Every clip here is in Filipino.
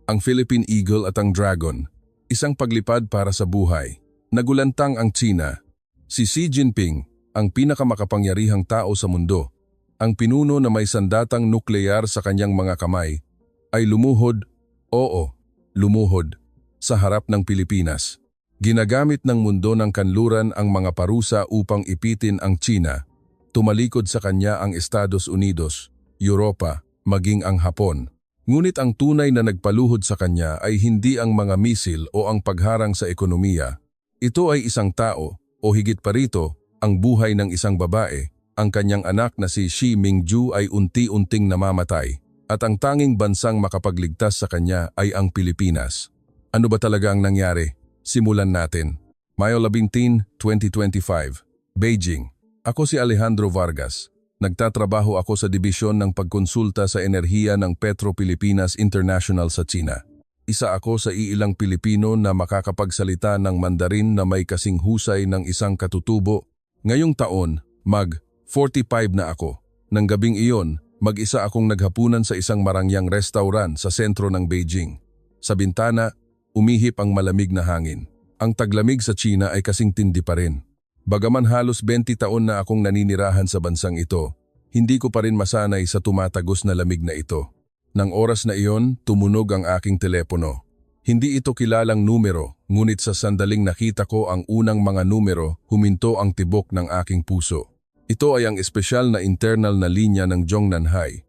ang Philippine Eagle at ang Dragon, isang paglipad para sa buhay. Nagulantang ang China. Si Xi Jinping, ang pinakamakapangyarihang tao sa mundo, ang pinuno na may sandatang nuklear sa kanyang mga kamay, ay lumuhod, lumuhod, sa harap ng Pilipinas. Ginagamit ng mundo ng kanluran ang mga parusa upang ipitin ang China. Tumalikod sa kanya ang Estados Unidos, Europa, maging ang Hapon. Ngunit ang tunay na nagpaluhod sa kanya ay hindi ang mga misil o ang pagharang sa ekonomiya. Ito ay isang tao, o higit pa rito, ang buhay ng isang babae. Ang kanyang anak na si Xi Mingju ay unti-unting namamatay, at ang tanging bansang makapagligtas sa kanya ay ang Pilipinas. Ano ba talaga ang nangyari? Simulan natin. Mayo 17, 2025, Beijing. Ako si Alejandro Vargas. Nagtatrabaho ako sa dibisyon ng pagkonsulta sa enerhiya ng Petro Pilipinas International sa China. Isa ako sa iilang Pilipino na makakapagsalita ng Mandarin na may kasing husay ng isang katutubo. Ngayong taon, mag-45 na ako. Nang gabing iyon, mag-isa akong naghapunan sa isang marangyang restaurant sa sentro ng Beijing. Sa bintana, umihip ang malamig na hangin. Ang taglamig sa China ay kasing tindi pa rin. Bagaman halos 20 taon na akong naninirahan sa bansang ito, hindi ko pa rin masanay sa tumatagos na lamig na ito. Nang oras na iyon, tumunog ang aking telepono. Hindi ito kilalang numero, ngunit sa sandaling nakita ko ang unang mga numero, huminto ang tibok ng aking puso. Ito ay ang espesyal na internal na linya ng Zhongnanhai.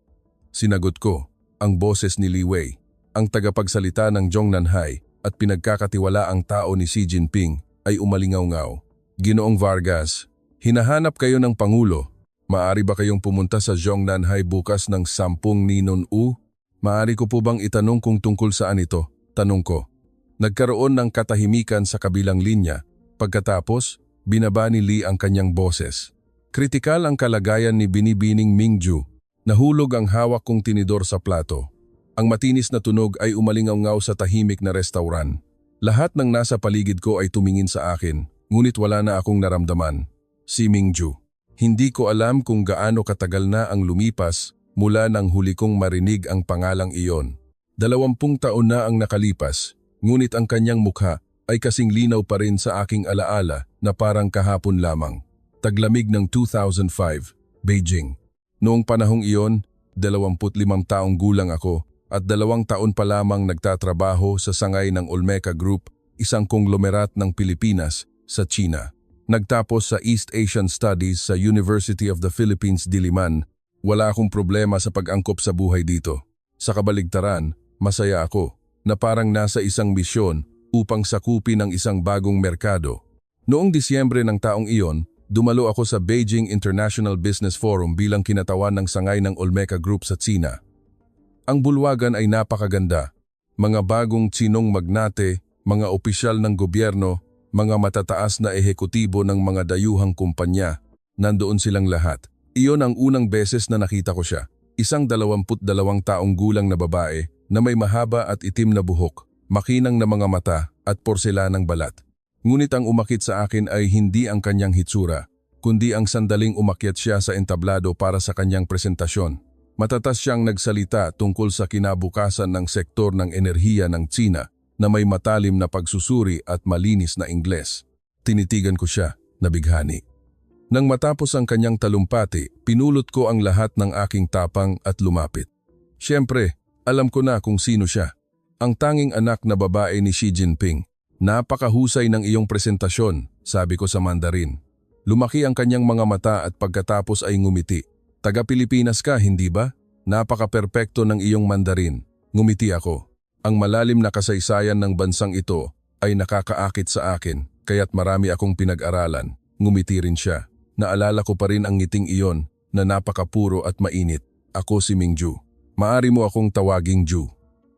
Sinagot ko, ang boses ni Li Wei, ang tagapagsalita ng Zhongnanhai at pinagkakatiwalaang tao ni Xi Jinping, ay umalingaw-ngaw. Ginoong Vargas, hinahanap kayo ng Pangulo. Maari ba kayong pumunta sa Zhongnanhai bukas ng 10 Ninon U? Maari ko po bang itanong kung tungkol saan ito? Tanong ko. Nagkaroon ng katahimikan sa kabilang linya. Pagkatapos, binaba ni Li ang kanyang boses. Kritikal ang kalagayan ni Binibining Mingju. Nahulog ang hawak kong tinidor sa plato. Ang matinis na tunog ay umalingaw-ngaw sa tahimik na restaurant. Lahat ng nasa paligid ko ay tumingin sa akin. Ngunit wala na akong naramdaman. Si Mingju. Hindi ko alam kung gaano katagal na ang lumipas mula nang huli kong marinig ang pangalang iyon. 20 taon na ang nakalipas, ngunit ang kanyang mukha ay kasing linaw pa rin sa aking alaala na parang kahapon lamang. Taglamig ng 2005, Beijing. Noong panahong iyon, 25 taong gulang ako at 2 taon pa lamang nagtatrabaho sa sangay ng Olmeca Group, isang konglomerat ng Pilipinas, sa China. Nagtapos sa East Asian Studies sa University of the Philippines, Diliman. Wala akong problema sa pag-angkop sa buhay dito. Sa kabaligtaran, masaya ako na parang nasa isang misyon upang sakupin ang isang bagong merkado. Noong Disyembre ng taong iyon, dumalo ako sa Beijing International Business Forum bilang kinatawan ng sangay ng Olmeca Group sa China. Ang bulwagan ay napakaganda. Mga bagong Chinong magnate, mga opisyal ng gobyerno, mga matataas na ehekutibo ng mga dayuhang kumpanya, nandoon silang lahat. Iyon ang unang beses na nakita ko siya. Isang 22 taong gulang na babae na may mahaba at itim na buhok, makinang na mga mata at porselanang balat. Ngunit ang umakit sa akin ay hindi ang kanyang hitsura, kundi ang sandaling umakyat siya sa entablado para sa kanyang presentasyon. Matatas siyang nagsalita tungkol sa kinabukasan ng sektor ng enerhiya ng China, na may matalim na pagsusuri at malinis na Ingles. Tinitigan ko siya, nabighani. Nang matapos ang kanyang talumpati, pinulot ko ang lahat ng aking tapang at lumapit. Siyempre, alam ko na kung sino siya. Ang tanging anak na babae ni Xi Jinping. Napakahusay ng iyong presentasyon, sabi ko sa Mandarin. Lumaki ang kanyang mga mata at pagkatapos ay ngumiti. Taga-Pilipinas ka, hindi ba? Napaka-perpekto ng iyong Mandarin. Ngumiti ako. Ang malalim na kasaysayan ng bansang ito ay nakakaakit sa akin, kaya't marami akong pinag-aralan. Ngumiti rin siya. Naalala ko pa rin ang ngiting iyon na napakapuro at mainit. Ako si Mingju. Maari mo akong tawaging Ju.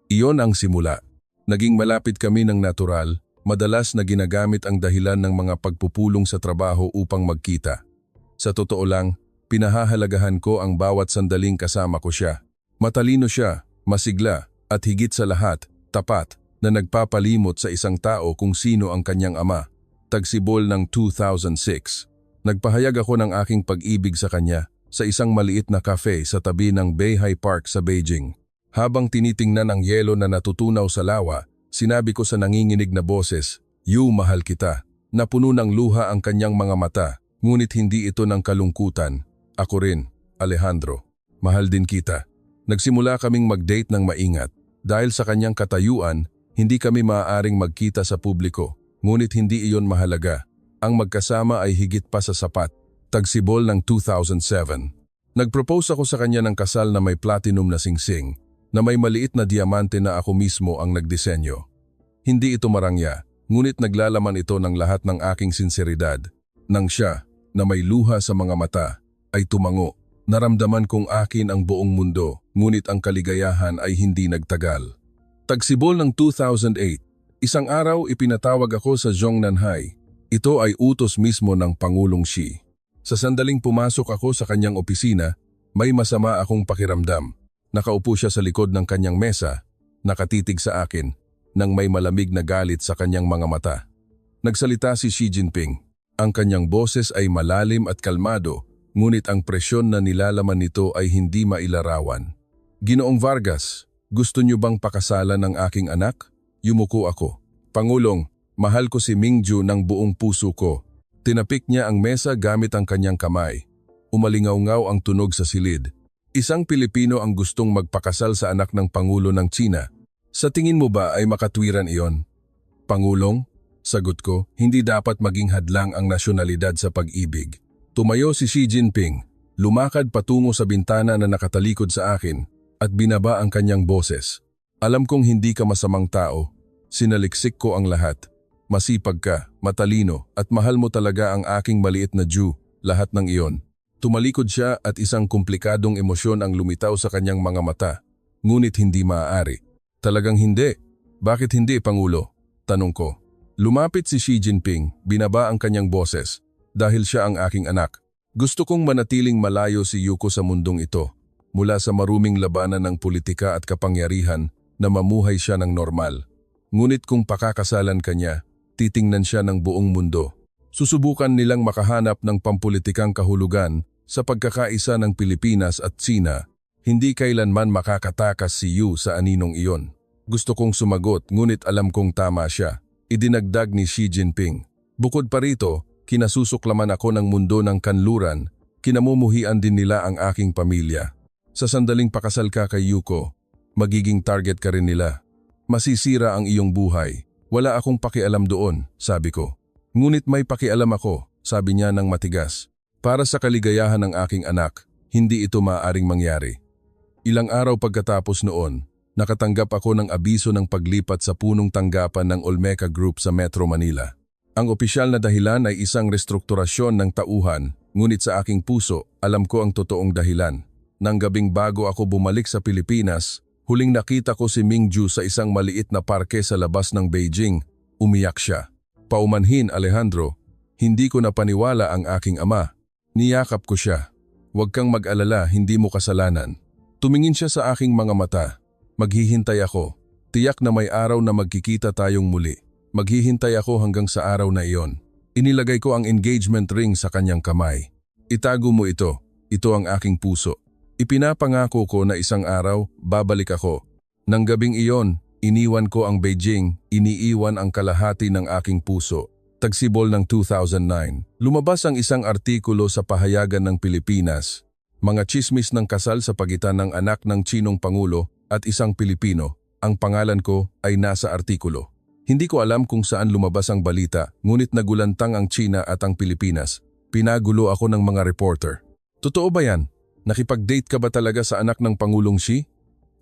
Iyon ang simula. Naging malapit kami ng natural, madalas na ginagamit ang dahilan ng mga pagpupulong sa trabaho upang magkita. Sa totoo lang, pinahahalagahan ko ang bawat sandaling kasama ko siya. Matalino siya, masigla, at higit sa lahat, tapat, na nagpapalimot sa isang tao kung sino ang kanyang ama. Tagsibol ng 2006. Nagpahayag ako ng aking pag-ibig sa kanya sa isang maliit na cafe sa tabi ng Beihai Park sa Beijing. Habang tinitingnan ang yelo na natutunaw sa lawa, sinabi ko sa nanginginig na boses, "Yu, mahal kita." Napuno ng luha ang kanyang mga mata, ngunit hindi ito ng kalungkutan. "Ako rin, Alejandro. Mahal din kita." Nagsimula kaming mag-date ng maingat. Dahil sa kanyang katayuan, hindi kami maaaring magkita sa publiko. Ngunit hindi iyon mahalaga. Ang magkasama ay higit pa sa sapat. Tagsibol ng 2007. Nag-propose ako sa kanya ng kasal na may platinum na singsing, na may maliit na diamante na ako mismo ang nagdisenyo. Hindi ito marangya, ngunit naglalaman ito ng lahat ng aking sinseridad. Nang siya, na may luha sa mga mata, ay tumango. Naramdaman kong akin ang buong mundo, ngunit ang kaligayahan ay hindi nagtagal. Tagsibol ng 2008, isang araw ipinatawag ako sa Zhongnanhai. Ito ay utos mismo ng Pangulong Xi. Sa sandaling pumasok ako sa kanyang opisina, may masama akong pakiramdam. Nakaupo siya sa likod ng kanyang mesa, nakatitig sa akin, nang may malamig na galit sa kanyang mga mata. Nagsalita si Xi Jinping. Ang kanyang boses ay malalim at kalmado, ngunit ang presyon na nilalaman nito ay hindi mailarawan. "Ginoong Vargas, gusto niyo bang pakasalan ng aking anak?" Yumuko ako. "Pangulong, mahal ko si Mingju ng buong puso ko." Tinapik niya ang mesa gamit ang kanyang kamay. Umalingaw-ngaw ang tunog sa silid. "Isang Pilipino ang gustong magpakasal sa anak ng Pangulo ng Tsina. Sa tingin mo ba ay makatwiran iyon?" "Pangulong," sagot ko, "hindi dapat maging hadlang ang nasyonalidad sa pag-ibig." Tumayo si Xi Jinping, lumakad patungo sa bintana na nakatalikod sa akin at binaba ang kanyang boses. "Alam kong hindi ka masamang tao. Sinaliksik ko ang lahat. Masipag ka, matalino at mahal mo talaga ang aking maliit na Ju, lahat ng iyon." Tumalikod siya at isang komplikadong emosyon ang lumitaw sa kanyang mga mata. Ngunit hindi maaari. "Talagang hindi? Bakit hindi, Pangulo?" tanong ko. Lumapit si Xi Jinping, binaba ang kanyang boses. "Dahil siya ang aking anak. Gusto kong manatiling malayo si Yuko sa mundong ito, mula sa maruming labanan ng politika at kapangyarihan na mamuhay siya ng normal. Ngunit kung pakakasalan ka niya, titingnan siya ng buong mundo. Susubukan nilang makahanap ng pampulitikang kahulugan sa pagkakaisa ng Pilipinas at Tsina. Hindi kailanman makakatakas si Yu sa aninong iyon." Gusto kong sumagot, ngunit alam kong tama siya. Idinagdag ni Xi Jinping. "Bukod pa rito, kinasusuklaman ako ng mundo ng kanluran. Kinamumuhian din nila ang aking pamilya. Sa sandaling pakasal ka kay Yuko, magiging target ka rin nila. Masisira ang iyong buhay. Wala akong pakialam doon," sabi ko. "Ngunit may pakialam ako," sabi niya ng matigas. "Para sa kaligayahan ng aking anak, hindi ito maaaring mangyari." Ilang araw pagkatapos noon, nakatanggap ako ng abiso ng paglipat sa punong tanggapan ng Olmeca Group sa Metro Manila. Ang opisyal na dahilan ay isang restrukturasyon ng tauhan, ngunit sa aking puso, alam ko ang totoong dahilan. Nang gabing bago ako bumalik sa Pilipinas, huling nakita ko si Mingju sa isang maliit na parke sa labas ng Beijing. Umiyak siya. "Paumanhin, Alejandro, hindi ko napaniwala ang aking ama." Niyakap ko siya. "Huwag kang mag-alala, hindi mo kasalanan." Tumingin siya sa aking mga mata. "Maghihintay ako. Tiyak na may araw na magkikita tayong muli. Maghihintay ako hanggang sa araw na iyon." Inilagay ko ang engagement ring sa kanyang kamay. "Itago mo ito. Ito ang aking puso." Ipinapangako ko na isang araw, babalik ako. Nang gabing iyon, iniwan ko ang Beijing, iniiwan ang kalahati ng aking puso. Tagsibol ng 2009, lumabas ang isang artikulo sa Pahayagan ng Pilipinas. Mga tsismis ng kasal sa pagitan ng anak ng Tsinong Pangulo at isang Pilipino. Ang pangalan ko ay nasa artikulo. Hindi ko alam kung saan lumabas ang balita, ngunit nagulantang ang Tsina at ang Pilipinas. Pinagulo ako ng mga reporter. "Totoo ba yan? Nakipag-date ka ba talaga sa anak ng Pangulong Xi?"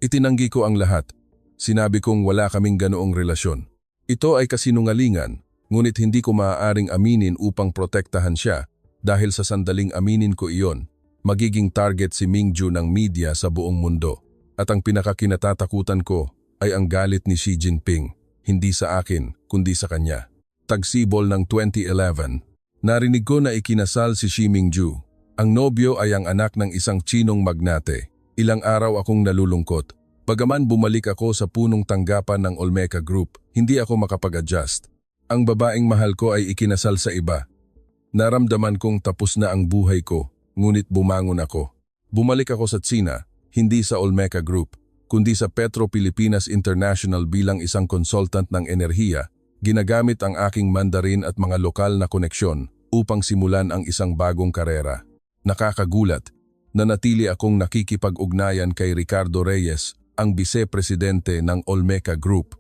Itinanggi ko ang lahat. Sinabi kong wala kaming ganoong relasyon. Ito ay kasinungalingan, ngunit hindi ko maaaring aminin upang protektahan siya dahil sa sandaling aminin ko iyon, magiging target si Mingju ng media sa buong mundo. At ang pinakakinatatakutan ko ay ang galit ni Xi Jinping, hindi sa akin kundi sa kanya. Tagsibol ng 2011, narinig ko na ikinasal si Xi Mingju. Ang nobyo ay ang anak ng isang Tsinong magnate. Ilang araw akong nalulungkot. Bagaman bumalik ako sa punong tanggapan ng Olmeca Group, hindi ako makapag-adjust. Ang babaeng mahal ko ay ikinasal sa iba. Naramdaman kong tapos na ang buhay ko, ngunit bumangon ako. Bumalik ako sa Tsina, hindi sa Olmeca Group, kundi sa Petro Pilipinas International bilang isang consultant ng enerhiya, ginagamit ang aking Mandarin at mga lokal na koneksyon upang simulan ang isang bagong karera. Nakakagulat, nanatili akong nakikipag-ugnayan kay Ricardo Reyes, ang Vice-Presidente ng Olmeca Group.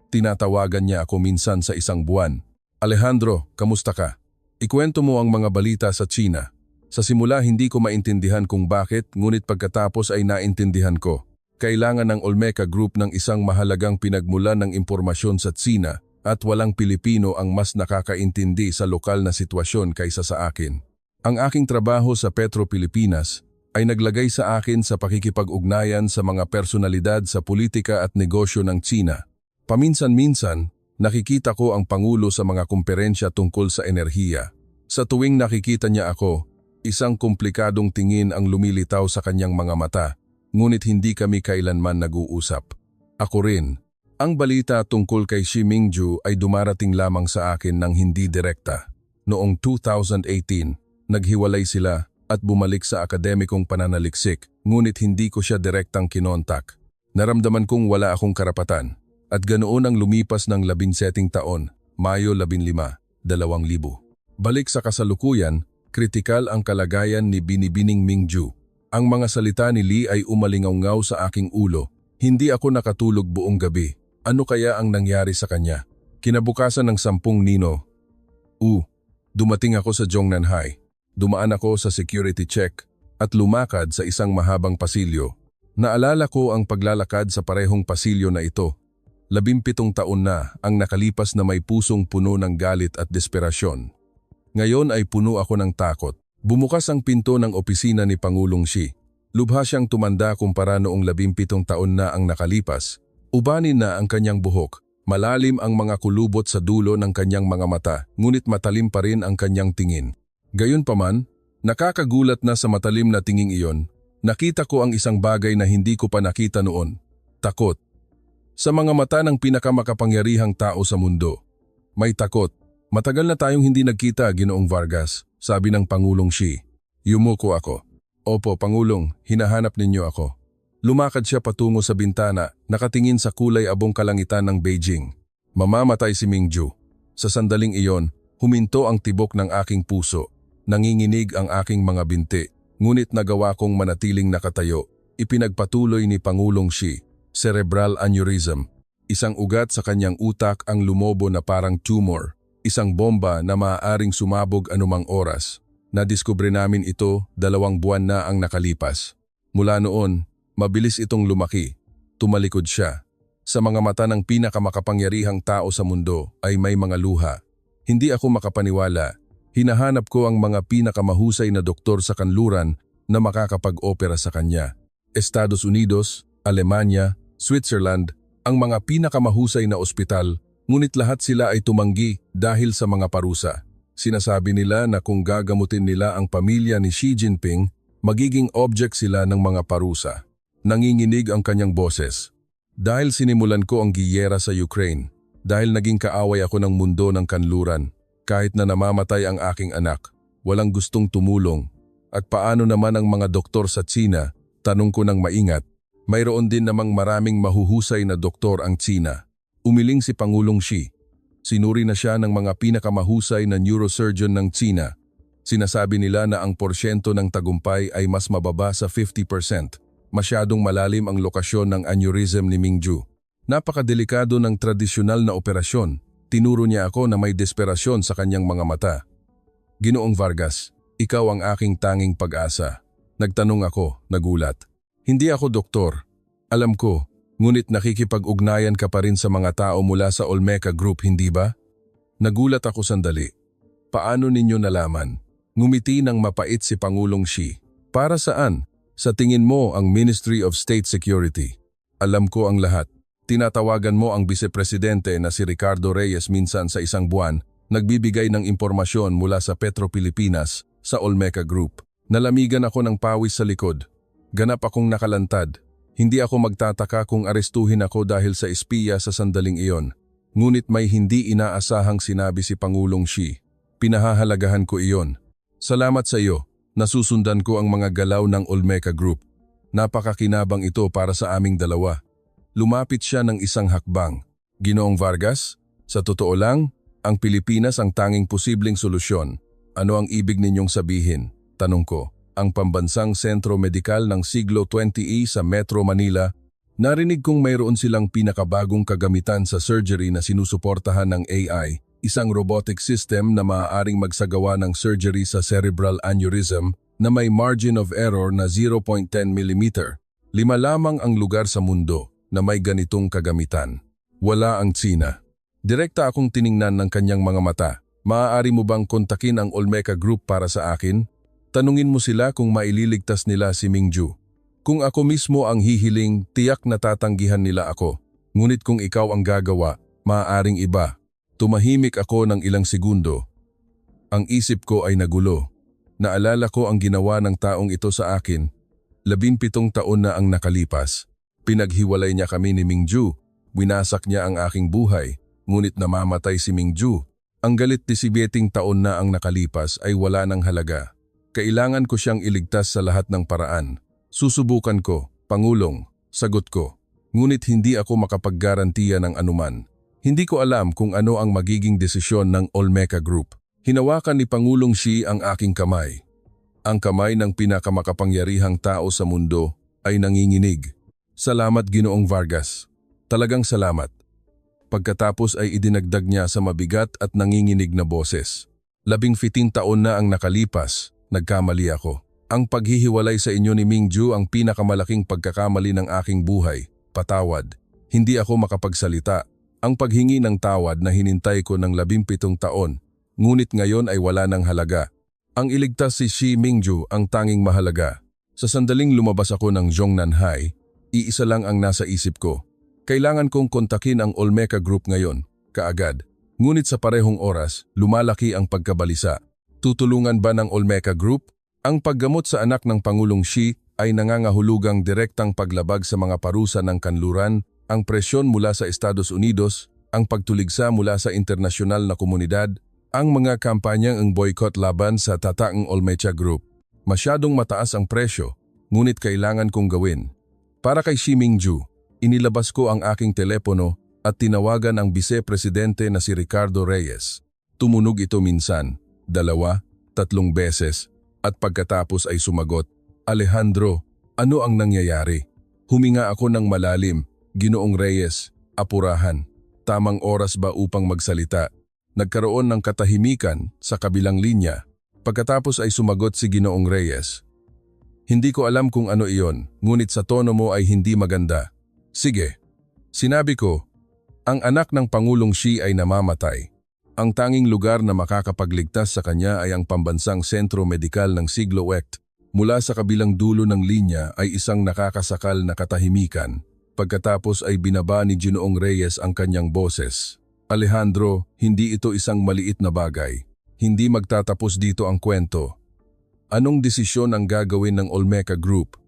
Tinatawagan niya ako minsan sa isang buwan. Alejandro, kamusta ka? Ikwento mo ang mga balita sa China. Sa simula hindi ko maintindihan kung bakit, ngunit pagkatapos ay naintindihan ko. Kailangan ng Olmeca Group ng isang mahalagang pinagmulan ng impormasyon sa China at walang Pilipino ang mas nakakaintindi sa lokal na sitwasyon kaysa sa akin. Ang aking trabaho sa Petro Pilipinas ay naglagay sa akin sa pakikipag-ugnayan sa mga personalidad sa politika at negosyo ng China. Paminsan-minsan, nakikita ko ang Pangulo sa mga komperensya tungkol sa enerhiya. Sa tuwing nakikita niya ako, isang komplikadong tingin ang lumilitaw sa kanyang mga mata, ngunit hindi kami kailanman nag-uusap. Ako rin. Ang balita tungkol kay Xi Mingju ay dumarating lamang sa akin ng hindi direkta. Noong 2018, naghiwalay sila at bumalik sa akademikong pananaliksik, ngunit hindi ko siya direktang kinontak. Naramdaman kong wala akong karapatan. At ganoon ang lumipas ng 17 taon, Mayo 15, 2000. Balik sa kasalukuyan, kritikal ang kalagayan ni Binibining Mingju. Ang mga salita ni Lee ay umalingaw-ngaw sa aking ulo. Hindi ako nakatulog buong gabi. Ano kaya ang nangyari sa kanya? Kinabukasan ng 10 Nino. Dumating ako sa Zhongnanhai. Dumaan ako sa security check at lumakad sa isang mahabang pasilyo. Naalala ko ang paglalakad sa parehong pasilyo na ito. 17 taon na ang nakalipas na may pusong puno ng galit at desperasyon. Ngayon ay puno ako ng takot. Bumukas ang pinto ng opisina ni Pangulong Xi. Lubha siyang tumanda kumpara noong 17 taon na ang nakalipas. Ubanin na ang kanyang buhok. Malalim ang mga kulubot sa dulo ng kanyang mga mata, ngunit matalim pa rin ang kanyang tingin. Gayunpaman, nakakagulat na sa matalim na tinging iyon, nakita ko ang isang bagay na hindi ko pa nakita noon. Takot. Sa mga mata ng pinakamakapangyarihang tao sa mundo. May takot. Matagal na tayong hindi nagkita, Ginoong Vargas, sabi ng Pangulong Xi. Yumuko ako. Opo, Pangulong, hinahanap ninyo ako. Lumakad siya patungo sa bintana, nakatingin sa kulay abong kalangitan ng Beijing. Mamamatay si Mingju. Sa sandaling iyon, huminto ang tibok ng aking puso. Nanginginig ang aking mga binti, ngunit nagawa kong manatiling nakatayo. Ipinagpatuloy ni Pangulong Xi. Cerebral aneurysm. Isang ugat sa kanyang utak ang lumobo na parang tumor. Isang bomba na maaaring sumabog anumang oras. Nadiskubre namin ito 2 buwan na ang nakalipas. Mula noon, mabilis itong lumaki. Tumalikod siya. Sa mga mata ng pinakamakapangyarihang tao sa mundo ay may mga luha. Hindi ako makapaniwala. Hinahanap ko ang mga pinakamahusay na doktor sa kanluran na makakapag-opera sa kanya. Estados Unidos, Alemanya, Switzerland, ang mga pinakamahusay na ospital, ngunit lahat sila ay tumanggi dahil sa mga parusa. Sinasabi nila na kung gagamutin nila ang pamilya ni Xi Jinping, magiging object sila ng mga parusa. Nanginginig ang kanyang boses. Dahil sinimulan ko ang giyera sa Ukraine, dahil naging kaaway ako ng mundo ng kanluran, kahit na namamatay ang aking anak, walang gustong tumulong. At paano naman ang mga doktor sa China? Tanong ko ng maingat. Mayroon din namang maraming mahuhusay na doktor ang China. Umiling si Pangulong Xi. Sinuri na siya ng mga pinakamahusay na neurosurgeon ng China. Sinasabi nila na ang porsyento ng tagumpay ay mas mababa sa 50%. Masyadong malalim ang lokasyon ng aneurysm ni Mingju. Napakadelikado ng tradisyonal na operasyon. Tinuro niya ako na may desperasyon sa kanyang mga mata. Ginoong Vargas, ikaw ang aking tanging pag-asa. Nagtanong ako, nagulat. Hindi ako doktor. Alam ko, ngunit nakikipag-ugnayan ka pa rin sa mga tao mula sa Olmeca Group, hindi ba? Nagulat ako sandali. Paano ninyo nalaman? Ngumiti ng mapait si Pangulong Xi. Para saan? Sa tingin mo ang Ministry of State Security. Alam ko ang lahat. Tinatawagan mo ang Vice-Presidente na si Ricardo Reyes minsan sa isang buwan, nagbibigay ng impormasyon mula sa Petro Pilipinas sa Olmeca Group. Nalamigan ako ng pawis sa likod. Ganap akong nakalantad. Hindi ako magtataka kung arestuhin ako dahil sa espiya sa sandaling iyon. Ngunit may hindi inaasahang sinabi si Pangulong Xi. Pinahahalagahan ko iyon. Salamat sa iyo. Nasusundan ko ang mga galaw ng Olmeca Group. Napakakinabang ito para sa aming dalawa. Lumapit siya ng isang hakbang. Ginoong Vargas, sa totoo lang, ang Pilipinas ang tanging posibleng solusyon. Ano ang ibig ninyong sabihin? Tanong ko. Ang pambansang sentro medikal ng siglo 20 sa Metro Manila, narinig kong mayroon silang pinakabagong kagamitan sa surgery na sinusuportahan ng AI, isang robotic system na maaaring magsagawa ng surgery sa cerebral aneurysm na may margin of error na 0.10 mm. 5 lamang ang lugar sa mundo na may ganitong kagamitan. Wala ang Tsina. Direkta akong tiningnan ng kanyang mga mata. Maaari mo bang kontakin ang Olmeca Group para sa akin? Tanungin mo sila kung maililigtas nila si Mingju. Kung ako mismo ang hihiling, tiyak na tatanggihan nila ako. Ngunit kung ikaw ang gagawa, maaaring iba. Tumahimik ako ng ilang segundo. Ang isip ko ay nagulo. Naalala ko ang ginawa ng taong ito sa akin. 17 taon na ang nakalipas. Pinaghiwalay niya kami ni Mingju. Winasak niya ang aking buhay. Ngunit namamatay si Mingju. Ang galit 17 taon na ang nakalipas ay wala ng halaga. Kailangan ko siyang iligtas sa lahat ng paraan. Susubukan ko, Pangulong, sagot ko. Ngunit hindi ako makapaggarantiya ng anuman. Hindi ko alam kung ano ang magiging desisyon ng Olmeca Group. Hinawakan ni Pangulong Xi ang aking kamay. Ang kamay ng pinakamakapangyarihang tao sa mundo ay nanginginig. Salamat Ginoong Vargas. Talagang salamat. Pagkatapos ay idinagdag niya sa mabigat at nanginginig na boses. 17 taon na ang nakalipas, nagkamali ako. Ang paghihiwalay sa inyo ni Mingju ang pinakamalaking pagkakamali ng aking buhay. Patawad. Hindi ako makapagsalita. Ang paghingi ng tawad na hinintay ko ng 17 taon. Ngunit ngayon ay wala ng halaga. Ang iligtas si Xi Mingju ang tanging mahalaga. Sa sandaling lumabas ako ng Zhongnanhai, iisa lang ang nasa isip ko. Kailangan kong kontakin ang Olmeca Group ngayon, kaagad. Ngunit sa parehong oras, lumalaki ang pagkabalisa. Tutulungan ba ng Olmeca Group? Ang paggamot sa anak ng Pangulong Xi ay nangangahulugang direktang paglabag sa mga parusa ng kanluran, ang presyon mula sa Estados Unidos, ang pagtuligsa mula sa internasyonal na komunidad, ang mga kampanyang ang boycott laban sa tataang Olmeca Group. Masyadong mataas ang presyo, ngunit kailangan kong gawin. Para kay Xi Mingju, inilabas ko ang aking telepono at tinawagan ang Vice-Presidente na si Ricardo Reyes. Tumunog ito minsan, 2, 3 beses, at pagkatapos ay sumagot, Alejandro, ano ang nangyayari? Huminga ako ng malalim, Ginoong Reyes, apurahan. Tamang oras ba upang magsalita? Nagkaroon ng katahimikan sa kabilang linya. Pagkatapos ay sumagot si Ginoong Reyes. Hindi ko alam kung ano iyon, ngunit sa tono mo ay hindi maganda. Sige. Sinabi ko, ang anak ng Pangulong Xi ay namamatay. Ang tanging lugar na makakapagligtas sa kanya ay ang pambansang sentro medikal ng siglo XX. Mula sa kabilang dulo ng linya ay isang nakakasakal na katahimikan. Pagkatapos ay binaba ni Ginoong Reyes ang kanyang boses. Alejandro, hindi ito isang maliit na bagay. Hindi magtatapos dito ang kwento. Anong desisyon ang gagawin ng Olmeca Group?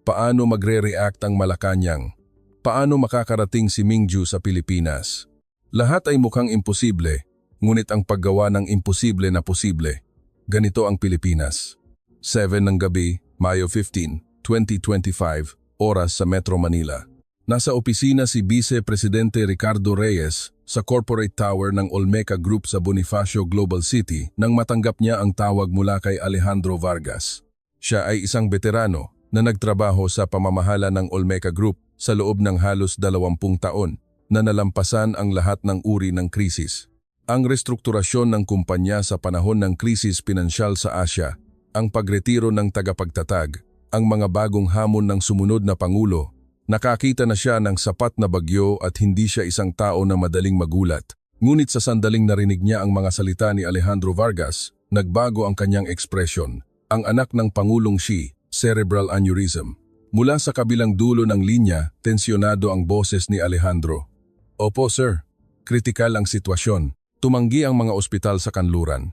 Paano magre-react ang Malacanang? Paano makakarating si Mingju sa Pilipinas? Lahat ay mukhang imposible, ngunit ang paggawa ng imposible na posible. Ganito ang Pilipinas. 7 ng gabi, Mayo 15, 2025, oras sa Metro Manila. Nasa opisina si Vice-Presidente Ricardo Reyes sa Corporate Tower ng Olmeca Group sa Bonifacio Global City nang matanggap niya ang tawag mula kay Alejandro Vargas. Siya ay isang veterano na nagtrabaho sa pamamahala ng Olmeca Group sa loob ng halos 20 taon na nalampasan ang lahat ng uri ng krisis. Ang restrukturasyon ng kumpanya sa panahon ng krisis pinansyal sa Asya, ang pagretiro ng tagapagtatag, ang mga bagong hamon ng sumunod na Pangulo. Nakakita na siya ng sapat na bagyo at hindi siya isang tao na madaling magulat. Ngunit sa sandaling narinig niya ang mga salita ni Alejandro Vargas, nagbago ang kanyang ekspresyon. Ang anak ng Pangulong Xi, cerebral aneurysm. Mula sa kabilang dulo ng linya, tensyonado ang boses ni Alejandro. Opo sir, kritikal ang sitwasyon. Tumanggi ang mga ospital sa kanluran.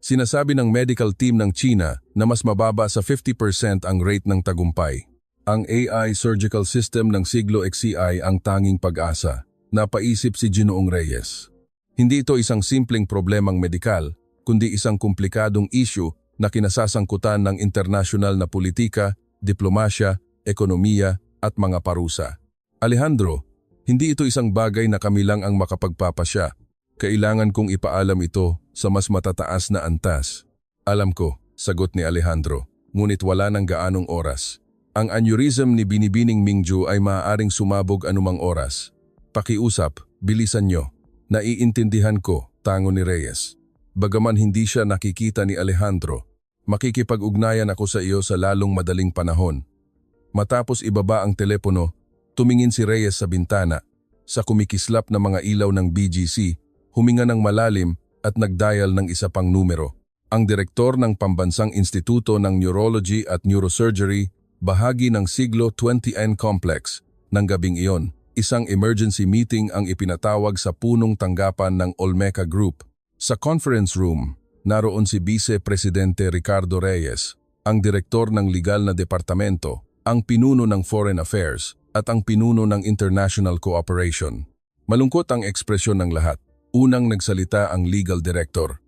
Sinasabi ng medical team ng China na mas mababa sa 50% ang rate ng tagumpay. Ang AI surgical system ng siglo XCI ang tanging pag-asa, napaisip si Ginoong Reyes. Hindi ito isang simpleng problemang medikal, kundi isang komplikadong issue na kinasasangkutan ng internasyonal na politika, diplomasya ekonomiya at mga parusa. Alejandro, hindi ito isang bagay na kami lang ang makapagpapasya. Kailangan kong ipaalam ito sa mas matataas na antas. Alam ko, sagot ni Alejandro, ngunit wala ng gaanong oras. Ang aneurysm ni Binibining Mingju ay maaaring sumabog anumang oras. Pakiusap, bilisan nyo. Naiintindihan ko, tango ni Reyes. Bagaman hindi siya nakikita ni Alejandro, makikipag-ugnayan ako sa iyo sa lalong madaling panahon. Matapos ibaba ang telepono, tumingin si Reyes sa bintana. Sa kumikislap na mga ilaw ng BGC, huminga ng malalim at nagdial ng isa pang numero. Ang direktor ng Pambansang Instituto ng Neurology at Neurosurgery, bahagi ng Siglo 20N Complex, ng gabing iyon. Isang emergency meeting ang ipinatawag sa punong tanggapan ng Olmeca Group. Sa conference room, naroon si Vice Presidente Ricardo Reyes, ang direktor ng legal na departamento, ang pinuno ng Foreign Affairs, at ang pinuno ng International Cooperation. Malungkot ang ekspresyon ng lahat. Unang nagsalita ang legal director.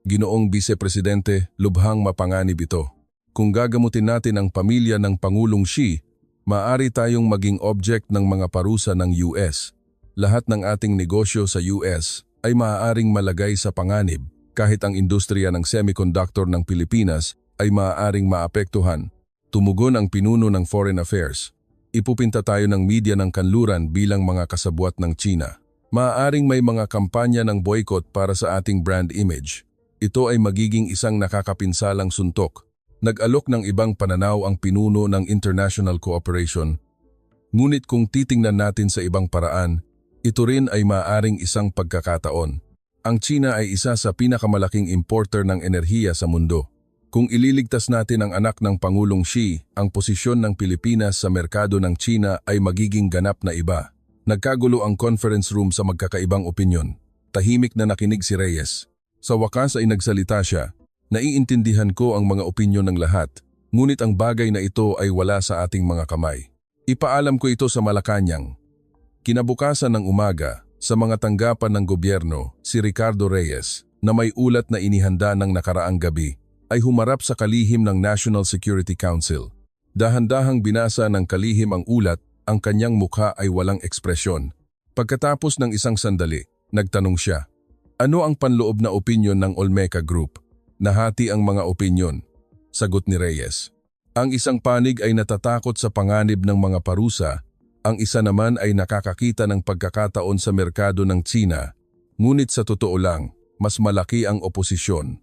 Ginoong Vice Presidente, lubhang mapanganib ito. Kung gagamutin natin ang pamilya ng Pangulong Xi, maaari tayong maging object ng mga parusa ng US. Lahat ng ating negosyo sa US ay maaaring malagay sa panganib kahit ang industriya ng semiconductor ng Pilipinas ay maaaring maapektuhan. Tumugon ang pinuno ng Foreign Affairs. Ipupinta tayo ng media ng kanluran bilang mga kasabwat ng China. Maaaring may mga kampanya ng boycott para sa ating brand image. Ito ay magiging isang nakakapinsalang suntok. Nag-alok ng ibang pananaw ang pinuno ng International Cooperation. Ngunit kung titingnan natin sa ibang paraan, ito rin ay maaaring isang pagkakataon. Ang China ay isa sa pinakamalaking importer ng enerhiya sa mundo. Kung ililigtas natin ang anak ng Pangulong Xi, ang posisyon ng Pilipinas sa merkado ng China ay magiging ganap na iba. Nagkagulo ang conference room sa magkakaibang opinyon. Tahimik na nakinig si Reyes. Sa wakas ay nagsalita siya. Naiintindihan ko ang mga opinyon ng lahat, ngunit ang bagay na ito ay wala sa ating mga kamay. Ipaalam ko ito sa Malacanang. Kinabukasan ng umaga, sa mga tanggapan ng gobyerno, si Ricardo Reyes, na may ulat na inihanda ng nakaraang gabi, ay humarap sa kalihim ng National Security Council. Dahan-dahang binasa ng kalihim ang ulat, ang kanyang mukha ay walang ekspresyon. Pagkatapos ng isang sandali, nagtanong siya, ano ang panloob na opinyon ng Olmeca Group? Nahati ang mga opinyon. Sagot ni Reyes. Ang isang panig ay natatakot sa panganib ng mga parusa, ang isa naman ay nakakakita ng pagkakataon sa merkado ng China. Ngunit sa totoo lang, mas malaki ang oposisyon.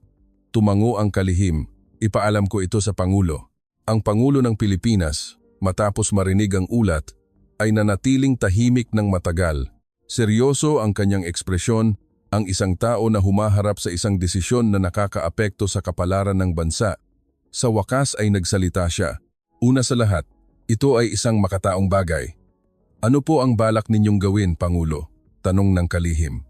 Tumango ang kalihim. Ipaalam ko ito sa Pangulo. Ang Pangulo ng Pilipinas, matapos marinig ang ulat, ay nanatiling tahimik ng matagal. Seryoso ang kanyang ekspresyon, ang isang tao na humaharap sa isang desisyon na nakakaapekto sa kapalaran ng bansa. Sa wakas ay nagsalita siya. Una sa lahat, ito ay isang makataong bagay. Ano po ang balak ninyong gawin, Pangulo? Tanong ng kalihim.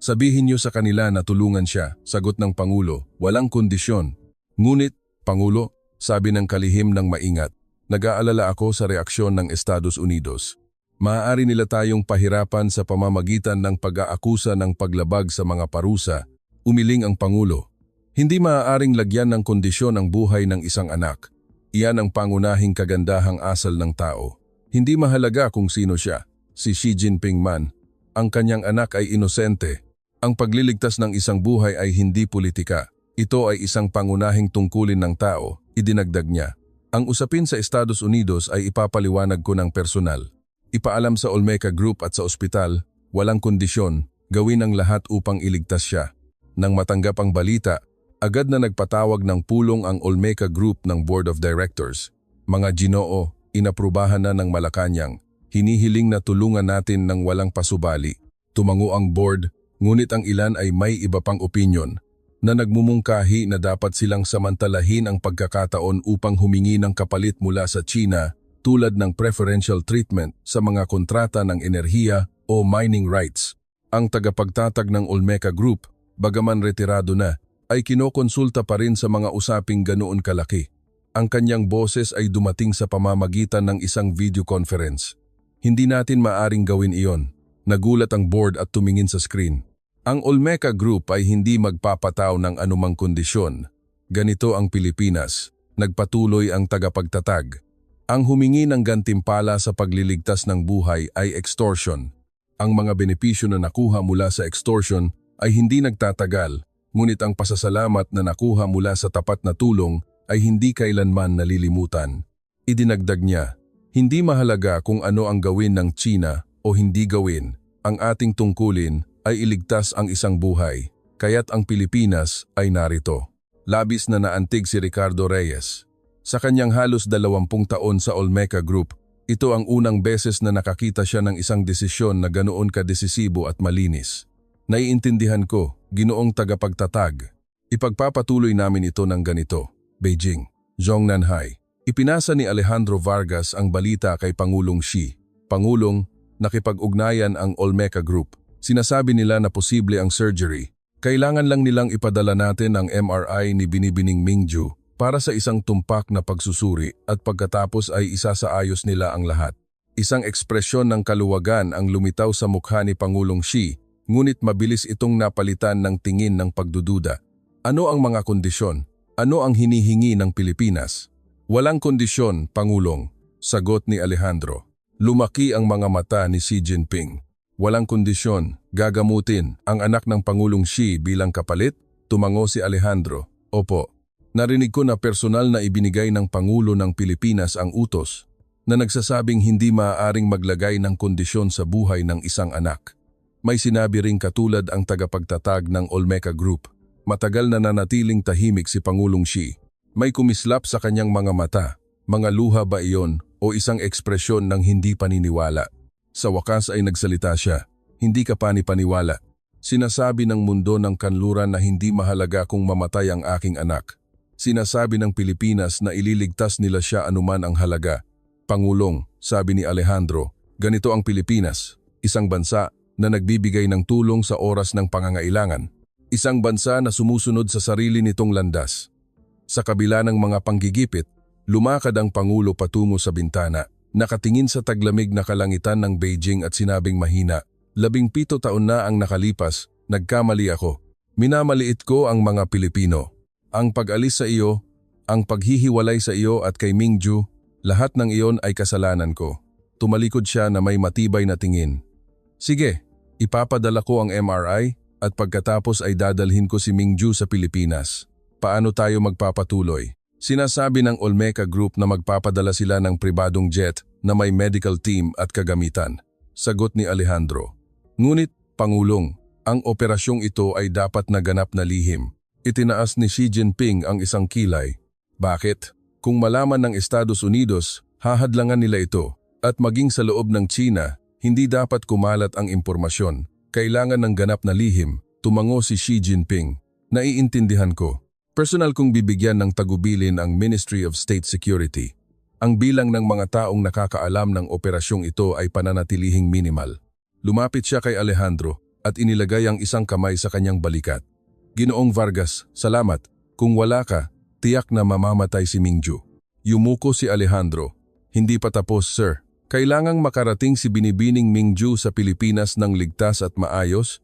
Sabihin niyo sa kanila na tulungan siya, sagot ng Pangulo, walang kondisyon. Ngunit, Pangulo, sabi ng kalihim ng maingat, nag-aalala ako sa reaksyon ng Estados Unidos. Maaari nila tayong pahirapan sa pamamagitan ng pag-aakusa ng paglabag sa mga parusa, umiling ang Pangulo. Hindi maaaring lagyan ng kondisyon ang buhay ng isang anak. Iyan ang pangunahing kagandahang asal ng tao. Hindi mahalaga kung sino siya, si Xi Jinping man. Ang kanyang anak ay inosente. Ang pagliligtas ng isang buhay ay hindi politika. Ito ay isang pangunahing tungkulin ng tao, idinagdag niya. Ang usapin sa Estados Unidos ay ipapaliwanag ko ng personal. Ipaalam sa Olmeca Group at sa ospital, walang kondisyon, gawin ang lahat upang iligtas siya. Nang matanggap ang balita, agad na nagpatawag ng pulong ang Olmeca Group ng Board of Directors. Mga Ginoo, inaprubahan na ng Malacanang. Hinihiling na tulungan natin ng walang pasubali. Tumango ang board, ngunit ang ilan ay may iba pang opinyon na nagmumungkahi na dapat silang samantalahin ang pagkakataon upang humingi ng kapalit mula sa China tulad ng preferential treatment sa mga kontrata ng enerhiya o mining rights. Ang tagapagtatag ng Olmeca Group, bagaman retirado na, ay kinokonsulta pa rin sa mga usaping ganoon kalaki. Ang kanyang boses ay dumating sa pamamagitan ng isang video conference. Hindi natin maaring gawin iyon. Nagulat ang board at tumingin sa screen. Ang Olmeca Group ay hindi magpapataw ng anumang kondisyon. Ganito ang Pilipinas. Nagpatuloy ang tagapagtatag. Ang humingi ng gantimpala sa pagliligtas ng buhay ay extortion. Ang mga benepisyo na nakuha mula sa extortion ay hindi nagtatagal, ngunit ang pasasalamat na nakuha mula sa tapat na tulong ay hindi kailanman nalilimutan. Idinagdag niya, hindi mahalaga kung ano ang gawin ng China o hindi gawin, ang ating tungkulin ay iligtas ang isang buhay, kaya't ang Pilipinas ay narito. Labis na naantig si Ricardo Reyes. Sa kanyang halos 20 taon sa Olmeca Group, ito ang unang beses na nakakita siya ng isang desisyon na ganoon kadesisibo at malinis. Naiintindihan ko, Ginoong tagapagtatag. Ipagpapatuloy namin ito ng ganito. Beijing, Zhongnanhai. Ipinasa ni Alejandro Vargas ang balita kay Pangulong Xi. Pangulong, nakipag-ugnayan ang Olmeca Group. Sinasabi nila na posible ang surgery. Kailangan lang nilang ipadala natin ang MRI ni Binibining Mingju para sa isang tumpak na pagsusuri at pagkatapos ay isasaayos nila ang lahat. Isang ekspresyon ng kaluwagan ang lumitaw sa mukha ni Pangulong Xi, ngunit mabilis itong napalitan ng tingin ng pagdududa. Ano ang mga kondisyon? Ano ang hinihingi ng Pilipinas? Walang kondisyon, Pangulong, sagot ni Alejandro. Lumaki ang mga mata ni Xi Jinping. Walang kondisyon, gagamutin ang anak ng Pangulong Xi bilang kapalit? Tumango si Alejandro. Opo. Narinig ko na personal na ibinigay ng Pangulo ng Pilipinas ang utos na nagsasabing hindi maaaring maglagay ng kondisyon sa buhay ng isang anak. May sinabi ring katulad ang tagapagtatag ng Olmeca Group. Matagal na nanatiling tahimik si Pangulong Xi. May kumislap sa kanyang mga mata. Mga luha ba iyon o isang ekspresyon ng hindi paniniwala? Sa wakas ay nagsalita siya. Hindi ka panipaniwala. Sinasabi ng mundo ng kanluran na hindi mahalaga kung mamatay ang aking anak. Sinasabi ng Pilipinas na ililigtas nila siya anuman ang halaga. Pangulong, sabi ni Alejandro, ganito ang Pilipinas, isang bansa na nagbibigay ng tulong sa oras ng pangangailangan. Isang bansa na sumusunod sa sarili nitong landas. Sa kabila ng mga panggigipit, lumakad ang Pangulo patungo sa bintana, nakatingin sa taglamig na kalangitan ng Beijing at sinabing mahina, 17 taon na ang nakalipas, nagkamali ako. Minamaliit ko ang mga Pilipino. Ang pag-alis sa iyo, ang paghihiwalay sa iyo at kay Mingju, lahat ng iyon ay kasalanan ko. Tumalikod siya na may matibay na tingin. Sige, ipapadala ko ang MRI at pagkatapos ay dadalhin ko si Mingju sa Pilipinas. Paano tayo magpapatuloy? Sinasabi ng Olmeca Group na magpapadala sila ng pribadong jet na may medical team at kagamitan. Sagot ni Alejandro. Ngunit, Pangulong, ang operasyong ito ay dapat naganap na lihim. Itinaas ni Xi Jinping ang isang kilay. Bakit? Kung malaman ng Estados Unidos, hahadlangan nila ito. At maging sa loob ng China, hindi dapat kumalat ang impormasyon. Kailangan ng ganap na lihim, tumango si Xi Jinping. Naiintindihan ko. Personal kong bibigyan ng tagubilin ang Ministry of State Security. Ang bilang ng mga taong nakakaalam ng operasyong ito ay pananatilihing minimal. Lumapit siya kay Alejandro at inilagay ang isang kamay sa kanyang balikat. Ginoong Vargas, salamat. Kung wala ka, tiyak na mamamatay si Mingju. Yumuko si Alejandro. Hindi pa tapos, sir. Kailangang makarating si Binibining Mingju sa Pilipinas ng ligtas at maayos,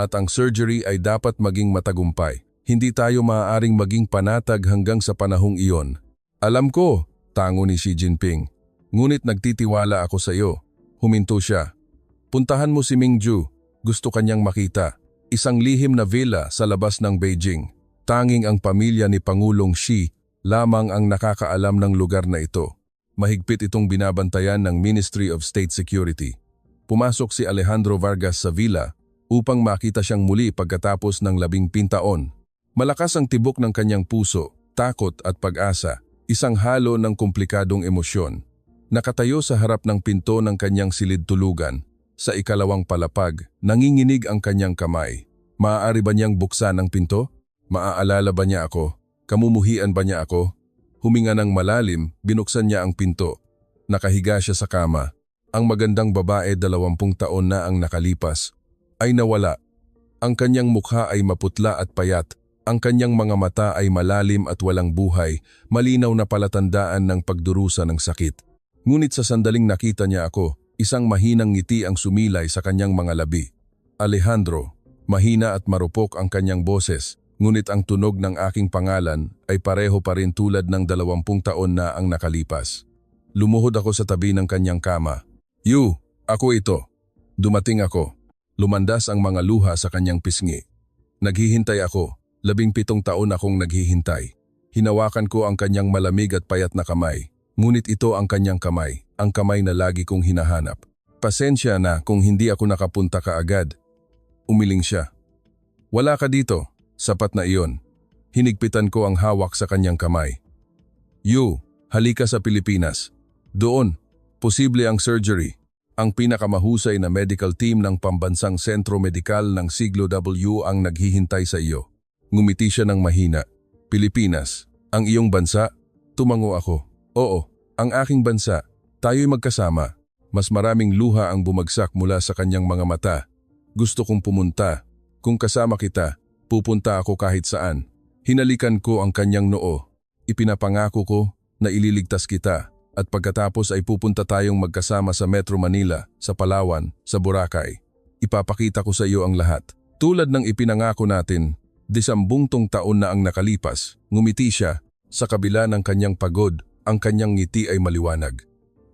at ang surgery ay dapat maging matagumpay. Hindi tayo maaaring maging panatag hanggang sa panahong iyon. Alam ko, tango ni Xi Jinping. Ngunit nagtitiwala ako sa iyo. Huminto siya. Puntahan mo si Mingju. Gusto kanyang makita. Isang lihim na villa sa labas ng Beijing. Tanging ang pamilya ni Pangulong Xi lamang ang nakakaalam ng lugar na ito. Mahigpit itong binabantayan ng Ministry of State Security. Pumasok si Alejandro Vargas sa villa upang makita siyang muli pagkatapos ng 17 taon. Malakas ang tibok ng kanyang puso, takot at pag-asa, isang halo ng komplikadong emosyon. Nakatayo sa harap ng pinto ng kanyang silid tulugan. Sa ikalawang palapag, nanginginig ang kanyang kamay. Maaari ba niyang buksan ang pinto? Maaalala ba niya ako? Kamumuhian ba niya ako? Huminga ng malalim, binuksan niya ang pinto. Nakahiga siya sa kama. Ang magandang babae 20 taon na ang nakalipas ay nawala. Ang kanyang mukha ay maputla at payat. Ang kanyang mga mata ay malalim at walang buhay, malinaw na palatandaan ng pagdurusa ng sakit. Ngunit sa sandaling nakita niya ako, isang mahinang ngiti ang sumilay sa kanyang mga labi. Alejandro, mahina at marupok ang kanyang boses, ngunit ang tunog ng aking pangalan ay pareho pa rin tulad ng 20 taon na ang nakalipas. Lumuhod ako sa tabi ng kanyang kama. Yu, ako ito. Dumating ako. Lumandas ang mga luha sa kanyang pisngi. Naghihintay ako. 17 taon akong naghihintay. Hinawakan ko ang kanyang malamig at payat na kamay. Ngunit ito ang kanyang kamay, ang kamay na lagi kong hinahanap. Pasensya na kung hindi ako nakapunta kaagad. Umiling siya. Wala ka dito. Sapat na iyon. Hinigpitan ko ang hawak sa kanyang kamay. Yu, halika sa Pilipinas. Doon, posible ang surgery. Ang pinakamahusay na medical team ng pambansang sentro medikal ng siglo W ang naghihintay sa iyo. Ngumiti siya ng mahina. Pilipinas, ang iyong bansa? Tumango ako. Oo, ang aking bansa. Tayo'y magkasama. Mas maraming luha ang bumagsak mula sa kanyang mga mata. Gusto kong pumunta. Kung kasama kita, pupunta ako kahit saan. Hinalikan ko ang kanyang noo. Ipinapangako ko na ililigtas kita at pagkatapos ay pupunta tayong magkasama sa Metro Manila, sa Palawan, sa Boracay. Ipapakita ko sa iyo ang lahat. Tulad ng ipinangako natin, 10 taon na ang nakalipas, ngumiti siya. Sa kabila ng kanyang pagod, ang kanyang ngiti ay maliwanag.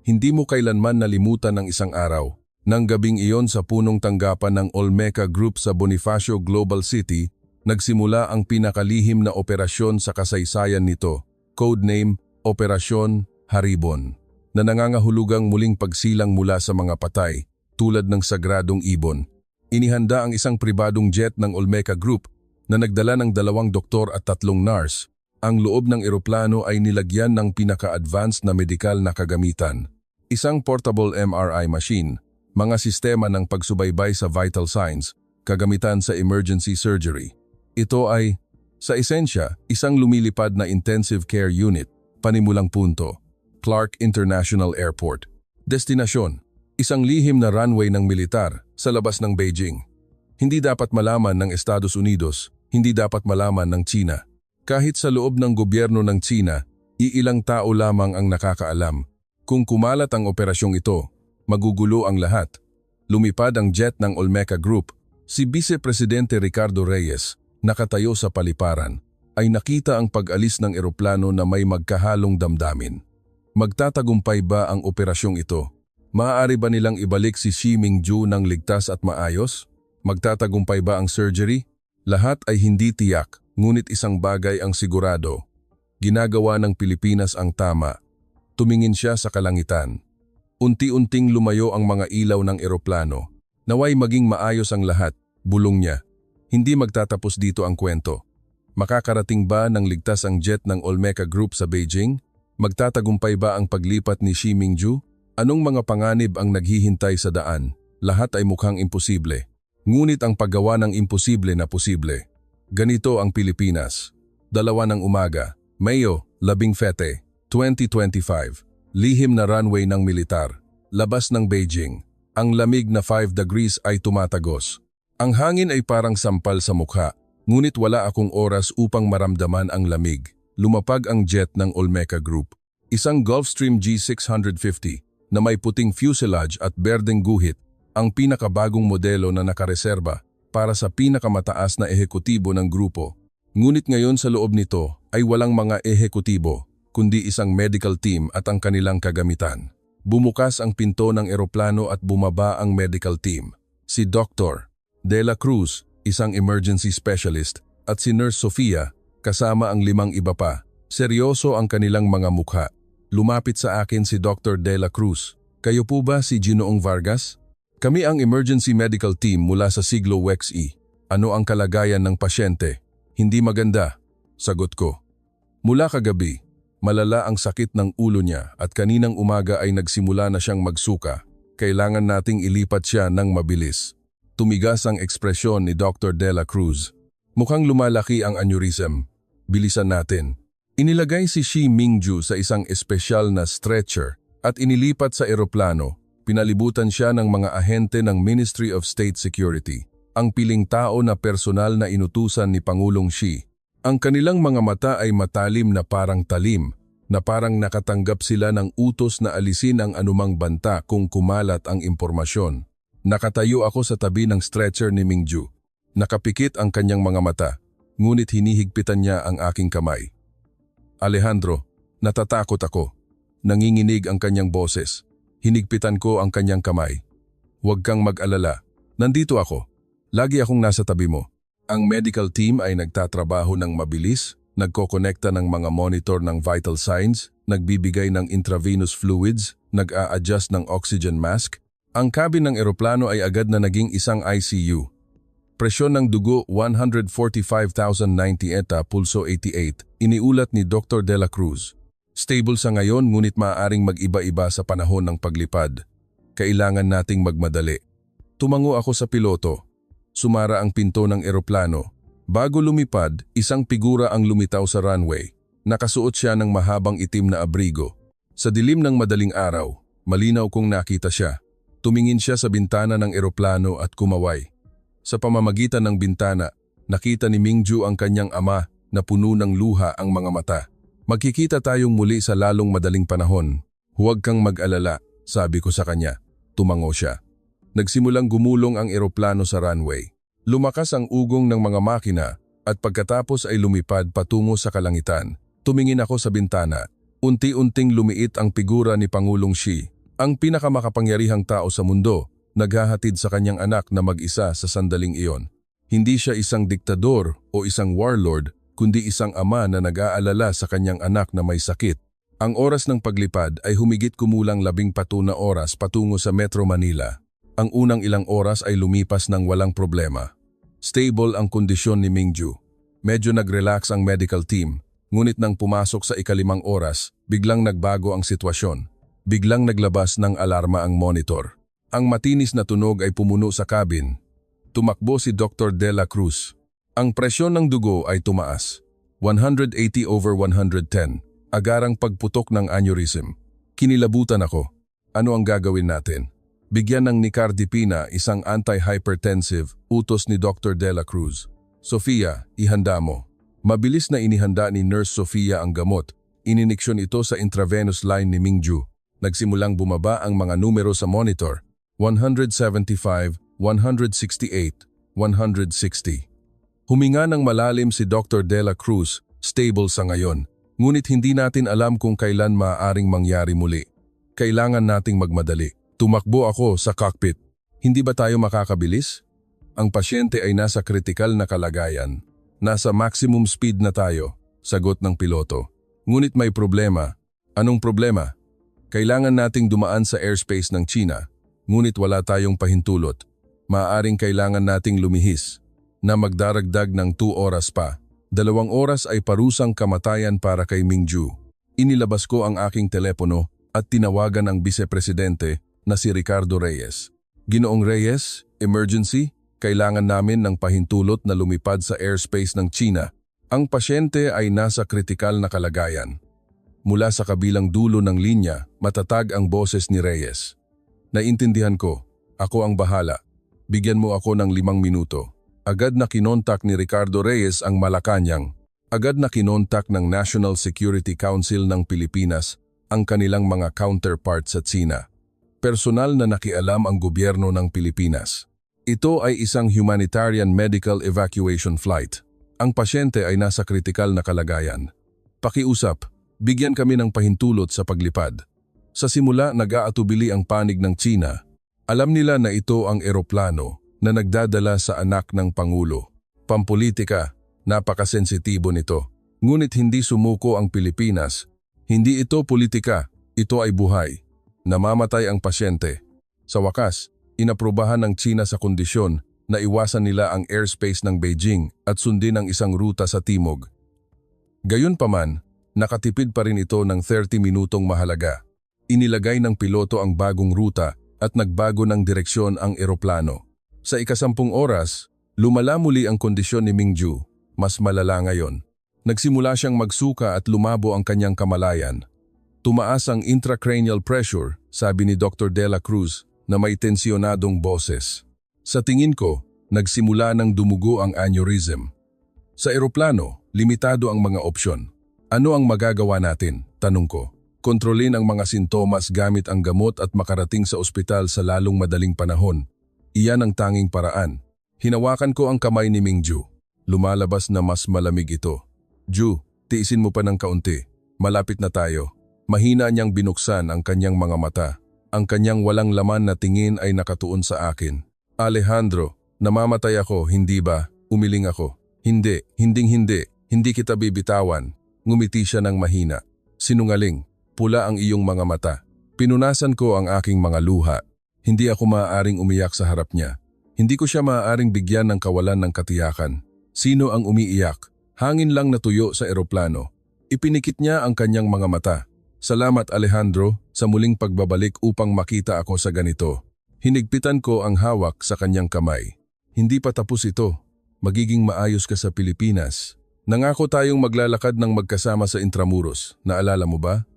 Hindi mo kailanman nalimutan ng isang araw. Nang gabing iyon sa punong tanggapan ng Olmeca Group sa Bonifacio Global City, nagsimula ang pinakalihim na operasyon sa kasaysayan nito, codename Operasyon Haribon, na nangangahulugang muling pagsilang mula sa mga patay, tulad ng sagradong ibon. Inihanda ang isang pribadong jet ng Olmeca Group na nagdala ng 2 doktor at 3 nurse. Ang loob ng eroplano ay nilagyan ng pinaka-advanced na medikal na kagamitan. Isang portable MRI machine, mga sistema ng pagsubaybay sa vital signs, kagamitan sa emergency surgery. Ito ay, sa esensya, isang lumilipad na intensive care unit, panimulang punto, Clark International Airport. Destinasyon, isang lihim na runway ng militar sa labas ng Beijing. Hindi dapat malaman ng Estados Unidos, hindi dapat malaman ng China. Kahit sa loob ng gobyerno ng China, iilang tao lamang ang nakakaalam. Kung kumalat ang operasyong ito, magugulo ang lahat. Lumipad ang jet ng Olmeca Group. Si Vice Presidente Ricardo Reyes, nakatayo sa paliparan, ay nakita ang pag-alis ng eroplano na may magkahalong damdamin. Magtatagumpay ba ang operasyong ito? Maaari ba nilang ibalik si Xi Mingju ng ligtas at maayos? Magtatagumpay ba ang surgery? Lahat ay hindi tiyak. Ngunit isang bagay ang sigurado, ginagawa ng Pilipinas ang tama. Tumingin siya sa kalangitan. Unti-unting lumayo ang mga ilaw ng eroplano. Naway maging maayos ang lahat, bulong niya. Hindi magtatapos dito ang kwento. Makakarating ba ng ligtas ang jet ng Olmeca Group sa Beijing? Magtatagumpay ba ang paglipat ni Xi Mingju? Anong mga panganib ang naghihintay sa daan? Lahat ay mukhang imposible. Ngunit ang paggawa ng imposible na posible. Ganito ang Pilipinas. 2 ng umaga, Mayo 17, 2025. Lihim na runway ng militar. Labas ng Beijing. Ang lamig na 5 degrees ay tumatagos. Ang hangin ay parang sampal sa mukha. Ngunit wala akong oras upang maramdaman ang lamig. Lumapag ang jet ng Olmeca Group. Isang Gulfstream G650 na may puting fuselage at berdeng guhit. Ang pinakabagong modelo na nakareserba para sa pinakamataas na ehekutibo ng grupo. Ngunit ngayon sa loob nito ay walang mga ehekutibo, kundi isang medical team at ang kanilang kagamitan. Bumukas ang pinto ng eroplano at bumaba ang medical team. Si Dr. De La Cruz, isang emergency specialist, at si Nurse Sofia, kasama ang 5 iba pa. Seryoso ang kanilang mga mukha. Lumapit sa akin si Dr. De La Cruz. Kayo po ba si Ginoong Vargas? Kami ang emergency medical team mula sa Siglo WXE. Ano ang kalagayan ng pasyente? Hindi maganda, sagot ko. Mula kagabi, malala ang sakit ng ulo niya at kaninang umaga ay nagsimula na siyang magsuka. Kailangan nating ilipat siya ng mabilis. Tumigas ang ekspresyon ni Dr. De La Cruz. Mukhang lumalaki ang aneurysm. Bilisan natin. Inilagay si Xi Mingju sa isang espesyal na stretcher at inilipat sa eroplano. Pinalibutan siya ng mga ahente ng Ministry of State Security, ang piling tao na personal na inutusan ni Pangulong Xi. Ang kanilang mga mata ay matalim na parang talim, na parang nakatanggap sila ng utos na alisin ang anumang banta kung kumalat ang impormasyon. Nakatayo ako sa tabi ng stretcher ni Mingju. Nakapikit ang kanyang mga mata, ngunit hinihigpitan niya ang aking kamay. Alejandro, natatakot ako. Nanginginig ang kanyang boses. Hinigpitan ko ang kanyang kamay. Huwag kang mag-alala. Nandito ako. Lagi akong nasa tabi mo. Ang medical team ay nagtatrabaho ng mabilis, nagkokonekta ng mga monitor ng vital signs, nagbibigay ng intravenous fluids, nag-a-adjust ng oxygen mask. Ang cabin ng eroplano ay agad na naging isang ICU. Presyon ng dugo 145,090 eta, pulso 88, iniulat ni Dr. De La Cruz. Stable sa ngayon ngunit maaaring mag-iba-iba sa panahon ng paglipad. Kailangan nating magmadali. Tumango ako sa piloto. Sumara ang pinto ng eroplano. Bago lumipad, isang figura ang lumitaw sa runway. Nakasuot siya ng mahabang itim na abrigo. Sa dilim ng madaling araw, malinaw kong nakita siya. Tumingin siya sa bintana ng eroplano at kumaway. Sa pamamagitan ng bintana, nakita ni Mingju ang kanyang ama na puno ng luha ang mga mata. Magkikita tayong muli sa lalong madaling panahon. Huwag kang mag-alala, sabi ko sa kanya. Tumango siya. Nagsimulang gumulong ang eroplano sa runway. Lumakas ang ugong ng mga makina at pagkatapos ay lumipad patungo sa kalangitan. Tumingin ako sa bintana. Unti-unting lumiit ang figura ni Pangulong Xi, ang pinakamakapangyarihang tao sa mundo, naghahatid sa kanyang anak na mag-isa sa sandaling iyon. Hindi siya isang diktador o isang warlord, kundi isang ama na nag-aalala sa kanyang anak na may sakit. Ang oras ng paglipad ay humigit kumulang 14 na oras patungo sa Metro Manila. Ang unang ilang oras ay lumipas ng walang problema. Stable ang kondisyon ni Mingju. Medyo nag-relax ang medical team, ngunit nang pumasok sa ika-5 oras, biglang nagbago ang sitwasyon. Biglang naglabas ng alarma ang monitor. Ang matinis na tunog ay pumuno sa cabin. Tumakbo si Dr. De La Cruz. Ang presyon ng dugo ay tumaas. 180/110. Agarang pagputok ng aneurysm. Kinilabutan ako. Ano ang gagawin natin? Bigyan ng nicardipina, isang anti-hypertensive, utos ni Dr. De La Cruz. Sofia, ihanda mo. Mabilis na inihanda ni Nurse Sofia ang gamot. Ininiksyon ito sa intravenous line ni Mingju. Nagsimulang bumaba ang mga numero sa monitor. 175, 168, 160. Huminga ng malalim si Dr. De La Cruz, stable sa ngayon. Ngunit hindi natin alam kung kailan maaaring mangyari muli. Kailangan nating magmadali. Tumakbo ako sa cockpit. Hindi ba tayo makakabilis? Ang pasyente ay nasa kritikal na kalagayan. Nasa maximum speed na tayo, sagot ng piloto. Ngunit may problema. Anong problema? Kailangan nating dumaan sa airspace ng China, ngunit wala tayong pahintulot. Maaaring kailangan nating lumihis, na magdaragdag ng 2 oras pa. 2 oras ay parusang kamatayan para kay Mingju. Inilabas ko ang aking telepono at tinawagan ang vice-presidente na si Ricardo Reyes. Ginoong Reyes, emergency, kailangan namin ng pahintulot na lumipad sa airspace ng China. Ang pasyente ay nasa kritikal na kalagayan. Mula sa kabilang dulo ng linya, matatag ang boses ni Reyes. Naintindihan ko, ako ang bahala. Bigyan mo ako ng 5 minuto. Agad na kinontak ni Ricardo Reyes ang Malacanang. Agad na kinontak ng National Security Council ng Pilipinas ang kanilang mga counterpart sa China. Personal na nakialam ang gobyerno ng Pilipinas. Ito ay isang humanitarian medical evacuation flight. Ang pasyente ay nasa kritikal na kalagayan. Pakiusap, bigyan kami ng pahintulot sa paglipad. Sa simula nag-aatubili ang panig ng China. Alam nila na ito ang eroplano na nagdadala sa anak ng Pangulo. Pampolitika, napakasensitibo nito. Ngunit hindi sumuko ang Pilipinas. Hindi ito politika, ito ay buhay. Namamatay ang pasyente. Sa wakas, inaprubahan ng China sa kondisyon na iwasan nila ang airspace ng Beijing at sundin ang isang ruta sa timog. Gayunpaman, nakatipid pa rin ito ng 30 minutong mahalaga. Inilagay ng piloto ang bagong ruta at nagbago ng direksyon ang eroplano. Sa ika-10 oras, lumala muli ang kondisyon ni Mingju, mas malala ngayon. Nagsimula siyang magsuka at lumabo ang kanyang kamalayan. Tumaas ang intracranial pressure, sabi ni Dr. De La Cruz na may tensyonadong boses. Sa tingin ko, nagsimula ng dumugo ang aneurysm. Sa eroplano, limitado ang mga opsyon. Ano ang magagawa natin? Tanong ko. Kontrolin ang mga sintomas gamit ang gamot at makarating sa ospital sa lalong madaling panahon. Iyan ang tanging paraan. Hinawakan ko ang kamay ni Mingju. Lumalabas na mas malamig ito. Ju, tiisin mo pa ng kaunti. Malapit na tayo. Mahina niyang binuksan ang kanyang mga mata. Ang kanyang walang laman na tingin ay nakatuon sa akin. Alejandro, namamatay ako, hindi ba? Umiling ako. Hindi, hindi kita bibitawan. Ngumiti siya ng mahina. Sinungaling, pula ang iyong mga mata. Pinunasan ko ang aking mga luha. Hindi ako maaaring umiyak sa harap niya. Hindi ko siya maaaring bigyan ng kawalan ng katiyakan. Sino ang umiiyak? Hangin lang na tuyo sa eroplano. Ipinikit niya ang kanyang mga mata. Salamat Alejandro sa muling pagbabalik upang makita ako sa ganito. Hinigpitan ko ang hawak sa kanyang kamay. Hindi pa tapos ito. Magiging maayos ka sa Pilipinas. Nangako tayong maglalakad ng magkasama sa Intramuros. Naalala mo ba?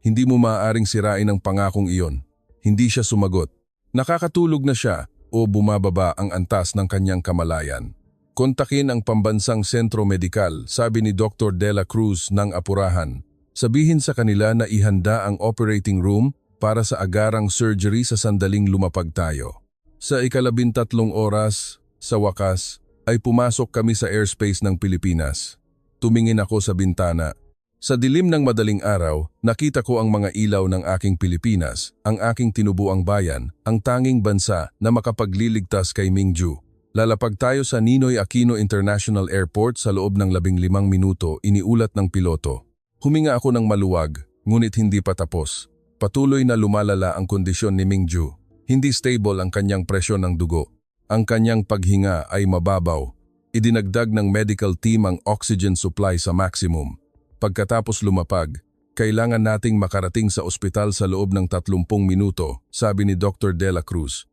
Hindi mo maaaring sirain ang pangakong iyon. Hindi siya sumagot. Nakakatulog na siya o bumababa ang antas ng kanyang kamalayan. Kontakin ang pambansang sentro medikal, sabi ni Dr. De La Cruz ng apurahan. Sabihin sa kanila na ihanda ang operating room para sa agarang surgery sa sandaling lumapag tayo. Sa 13 oras, sa wakas, ay pumasok kami sa airspace ng Pilipinas. Tumingin ako sa bintana. Sa dilim ng madaling araw, nakita ko ang mga ilaw ng aking Pilipinas, ang aking tinubuang bayan, ang tanging bansa na makapagliligtas kay Mingju. Lalapag tayo sa Ninoy Aquino International Airport sa loob ng 15 minuto, iniulat ng piloto. Huminga ako ng maluwag, ngunit hindi pa tapos. Patuloy na lumalala ang kondisyon ni Mingju. Hindi stable ang kanyang presyon ng dugo. Ang kanyang paghinga ay mababaw. Idinagdag ng medical team ang oxygen supply sa maximum. Pagkatapos lumapag, kailangan nating makarating sa ospital sa loob ng 30 minuto, sabi ni Dr. De La Cruz.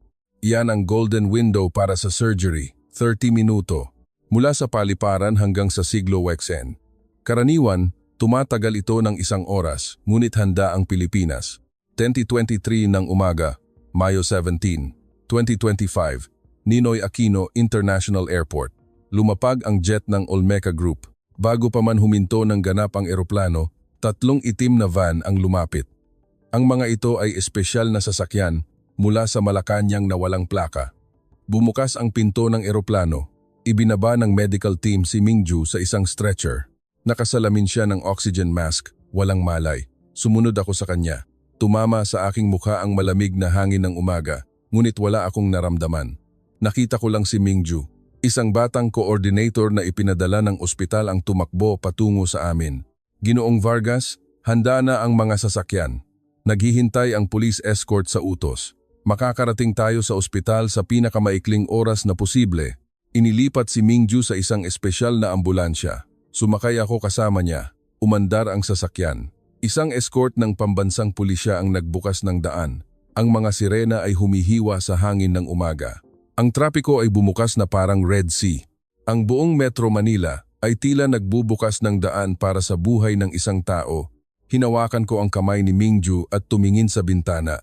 Iyan ang golden window para sa surgery, 30 minuto, mula sa paliparan hanggang sa siglo Wexen. Karaniwan, tumatagal ito ng 1 oras, ngunit handa ang Pilipinas. 2023 ng umaga, Mayo 17, 2025, Ninoy Aquino International Airport. Lumapag ang jet ng Olmeca Group. Bago pa man huminto ng ganap ang eroplano, 3 itim na van ang lumapit. Ang mga ito ay espesyal na sasakyan mula sa Malacanang na walang plaka. Bumukas ang pinto ng eroplano. Ibinaba ng medical team si Mingju sa isang stretcher. Nakasalamin siya ng oxygen mask, walang malay. Sumunod ako sa kanya. Tumama sa aking mukha ang malamig na hangin ng umaga, ngunit wala akong naramdaman. Nakita ko lang si Mingju. Isang batang coordinator na ipinadala ng ospital ang tumakbo patungo sa amin. Ginoong Vargas, handa na ang mga sasakyan. Naghihintay ang police escort sa utos. Makakarating tayo sa ospital sa pinakamaikling oras na posible. Inilipat si Mingju sa isang espesyal na ambulansya. Sumakay ako kasama niya. Umandar ang sasakyan. Isang escort ng pambansang pulisya ang nagbukas ng daan. Ang mga sirena ay humihiwa sa hangin ng umaga. Ang trapiko ay bumukas na parang Red Sea. Ang buong Metro Manila ay tila nagbubukas ng daan para sa buhay ng isang tao. Hinawakan ko ang kamay ni Mingju at tumingin sa bintana.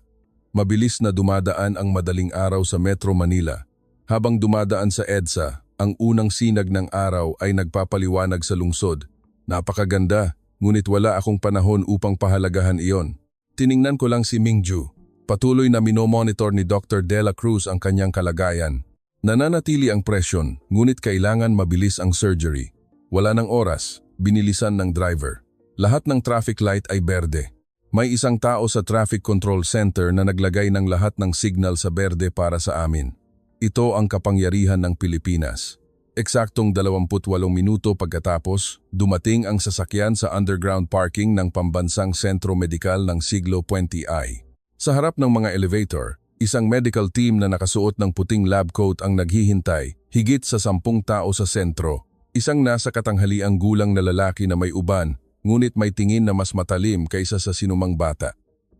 Mabilis na dumadaan ang madaling araw sa Metro Manila. Habang dumadaan sa EDSA, ang unang sinag ng araw ay nagpapaliwanag sa lungsod. Napakaganda, ngunit wala akong panahon upang pahalagahan iyon. Tiningnan ko lang si Mingju. Patuloy na minomonitor ni Dr. De La Cruz ang kanyang kalagayan. Nananatili ang presyon, ngunit kailangan mabilis ang surgery. Wala ng oras, binilisan ng driver. Lahat ng traffic light ay berde. May isang tao sa traffic control center na naglagay ng lahat ng signal sa berde para sa amin. Ito ang kapangyarihan ng Pilipinas. Eksaktong 28 minuto pagkatapos, dumating ang sasakyan sa underground parking ng pambansang sentro medikal ng siglo XX. Sa harap ng mga elevator, isang medical team na nakasuot ng puting lab coat ang naghihintay, higit sa 10 tao sa sentro. Isang nasa katanghaliang gulang na lalaki na may uban, ngunit may tingin na mas matalim kaysa sa sinumang bata.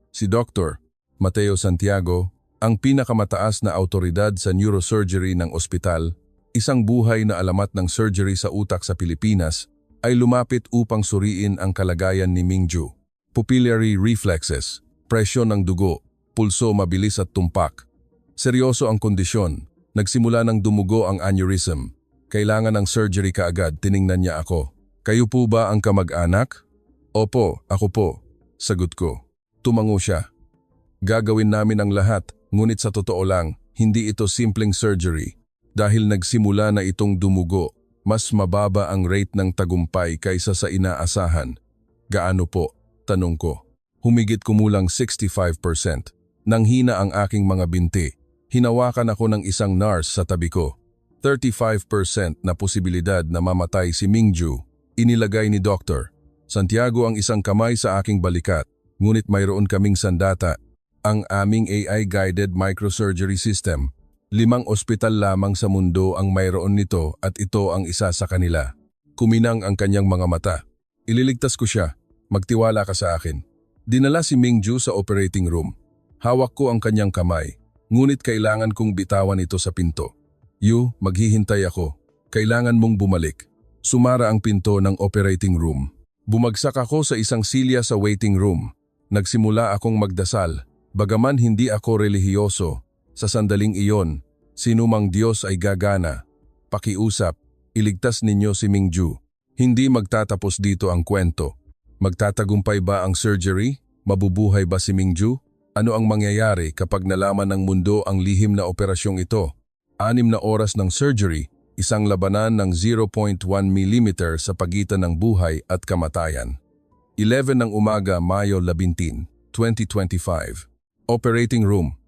Si Dr. Mateo Santiago, ang pinakamataas na autoridad sa neurosurgery ng ospital, isang buhay na alamat ng surgery sa utak sa Pilipinas, ay lumapit upang suriin ang kalagayan ni Mingju. Pupillary reflexes, presyon ng dugo, pulso mabilis at tumpak. Seryoso ang kondisyon. Nagsimula ng dumugo ang aneurysm. Kailangan ng surgery kaagad, tiningnan niya ako. Kayo po ba ang kamag-anak? Opo, ako po. Sagot ko. Tumango siya. Gagawin namin ang lahat, ngunit sa totoo lang, hindi ito simpleng surgery. Dahil nagsimula na itong dumugo, mas mababa ang rate ng tagumpay kaysa sa inaasahan. Gaano po? Tanong ko. Humigit kumulang 65%. Nanghina ang aking mga binti. Hinawakan ako ng isang nurse sa tabi ko. 35% na posibilidad na mamatay si Mingju. Inilagay ni Dr. Santiago ang isang kamay sa aking balikat, ngunit mayroon kaming sandata. Ang aming AI-guided microsurgery system. 5 ospital lamang sa mundo ang mayroon nito at ito ang isa sa kanila. Kuminang ang kanyang mga mata. Ililigtas ko siya. Magtiwala ka sa akin. Dinala si Mingju sa operating room. Hawak ko ang kanyang kamay, ngunit kailangan kong bitawan ito sa pinto. Yu, maghihintay ako. Kailangan mong bumalik. Sumara ang pinto ng operating room. Bumagsak ako sa isang silya sa waiting room. Nagsimula akong magdasal. Bagaman hindi ako relihiyoso, sa sandaling iyon, sinumang Diyos ay gagana. Pakiusap, iligtas ninyo si Mingju. Hindi magtatapos dito ang kwento. Magtatagumpay ba ang surgery? Mabubuhay ba si Mingju? Ano ang mangyayari kapag nalaman ng mundo ang lihim na operasyong ito? 6 na oras ng surgery, isang labanan ng 0.1 mm sa pagitan ng buhay at kamatayan. 11 ng umaga, Mayo 11, 2025. Operating Room.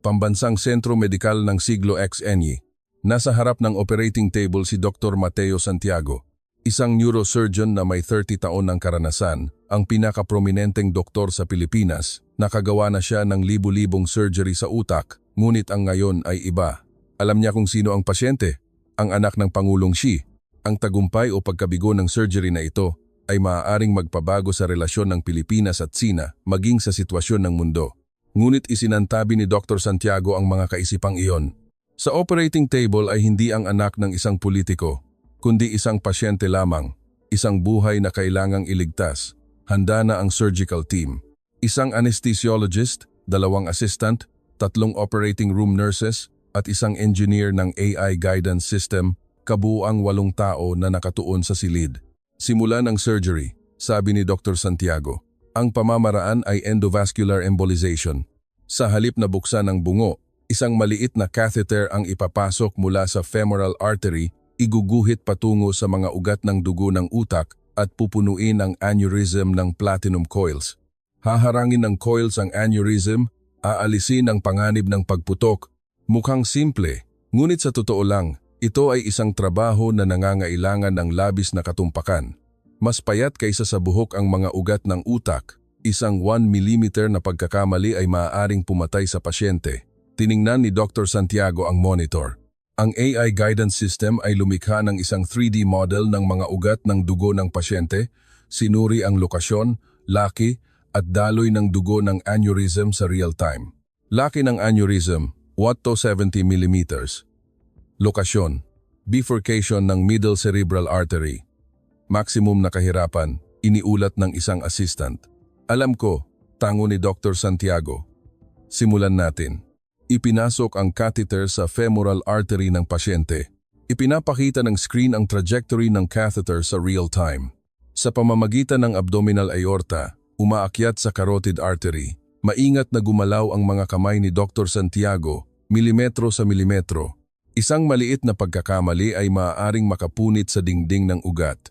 Pambansang Sentro Medikal ng Siglo XNY. Nasa harap ng operating table si Dr. Mateo Santiago, isang neurosurgeon na may 30 taon ng karanasan, ang pinakaprominenteng doktor sa Pilipinas. Nakagawa na siya ng libu-libong surgery sa utak, ngunit ang ngayon ay iba. Alam niya kung sino ang pasyente, ang anak ng Pangulong Xi. Ang tagumpay o pagkabigo ng surgery na ito ay maaaring magpabago sa relasyon ng Pilipinas at Sina, maging sa sitwasyon ng mundo. Ngunit isinantabi ni Dr. Santiago ang mga kaisipang iyon. Sa operating table ay hindi ang anak ng isang politiko, kundi isang pasyente lamang, isang buhay na kailangang iligtas. Handa na ang surgical team. Isang anesthesiologist, 2 assistant, 3 operating room nurses, at isang engineer ng AI guidance system, kabuuang 8 tao na nakatuon sa silid. Simula ng surgery, sabi ni Dr. Santiago, ang pamamaraan ay endovascular embolization. Sa halip na buksan ng bungo, isang maliit na catheter ang ipapasok mula sa femoral artery, iguguhit patungo sa mga ugat ng dugo ng utak at pupunuin ang aneurysm ng platinum coils. Haharangin ng coils ang aneurysm, aalisin ang panganib ng pagputok. Mukhang simple, ngunit sa totoo lang, ito ay isang trabaho na nangangailangan ng labis na katumpakan. Mas payat kaysa sa buhok ang mga ugat ng utak, isang 1 mm na pagkakamali ay maaaring pumatay sa pasyente. Tiningnan ni Dr. Santiago ang monitor. Ang AI guidance system ay lumikha ng isang 3D model ng mga ugat ng dugo ng pasyente, sinuri ang lokasyon, laki, at daloy ng dugo ng aneurysm sa real time. Laki ng aneurysm, 70 mm. Lokasyon, bifurcation ng middle cerebral artery. Maximum na kahirapan, iniulat ng isang assistant. Alam ko, tango ni Dr. Santiago. Simulan natin. Ipinasok ang catheter sa femoral artery ng pasyente. Ipinapakita ng screen ang trajectory ng catheter sa real time. Sa pamamagitan ng abdominal aorta, umaakyat sa carotid artery. Maingat na gumalaw ang mga kamay ni Dr. Santiago, milimetro sa milimetro. Isang maliit na pagkakamali ay maaaring makapunit sa dingding ng ugat.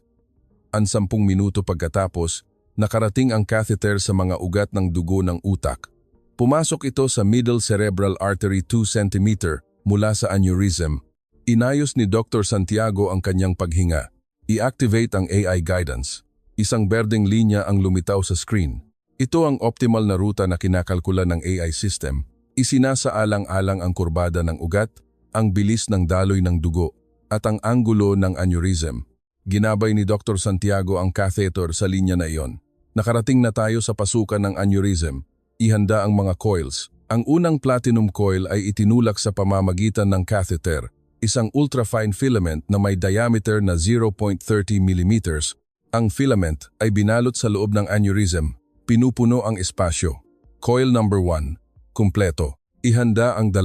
Ang 10 minuto pagkatapos, nakarating ang catheter sa mga ugat ng dugo ng utak. Pumasok ito sa middle cerebral artery 2 cm mula sa aneurysm. Inayos ni Dr. Santiago ang kanyang paghinga. I-activate ang AI guidance. Isang berdeng linya ang lumitaw sa screen. Ito ang optimal na ruta na kinakalkula ng AI system. Isinasaalang-alang ang kurbada ng ugat, ang bilis ng daloy ng dugo, at ang anggulo ng aneurysm. Ginabay ni Dr. Santiago ang catheter sa linya na iyon. Nakarating na tayo sa pasukan ng aneurysm. Ihanda ang mga coils. Ang unang platinum coil ay itinulak sa pamamagitan ng catheter, isang ultrafine filament na may diameter na 0.30 mm. Ang filament ay binalot sa loob ng aneurysm. Pinupuno ang espasyo. Coil number 1. Kumpleto. Ihanda ang 2.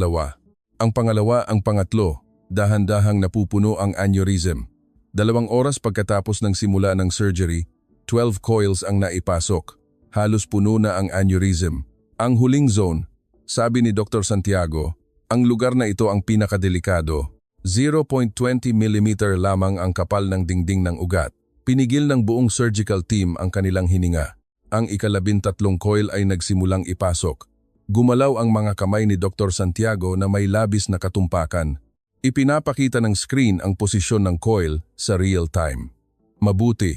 Ang pangalawa, ang pangatlo. Dahan-dahang napupuno ang aneurysm. 2 oras pagkatapos ng simula ng surgery, 12 coils ang naipasok. Halos puno na ang aneurysm. Ang huling zone, sabi ni Dr. Santiago, ang lugar na ito ang pinakadelikado. 0.20 mm lamang ang kapal ng dingding ng ugat. Pinigil ng buong surgical team ang kanilang hininga. ang ika-13 coil ay nagsimulang ipasok. Gumalaw ang mga kamay ni Dr. Santiago na may labis na katumpakan. Ipinapakita ng screen ang posisyon ng coil sa real time. Mabuti,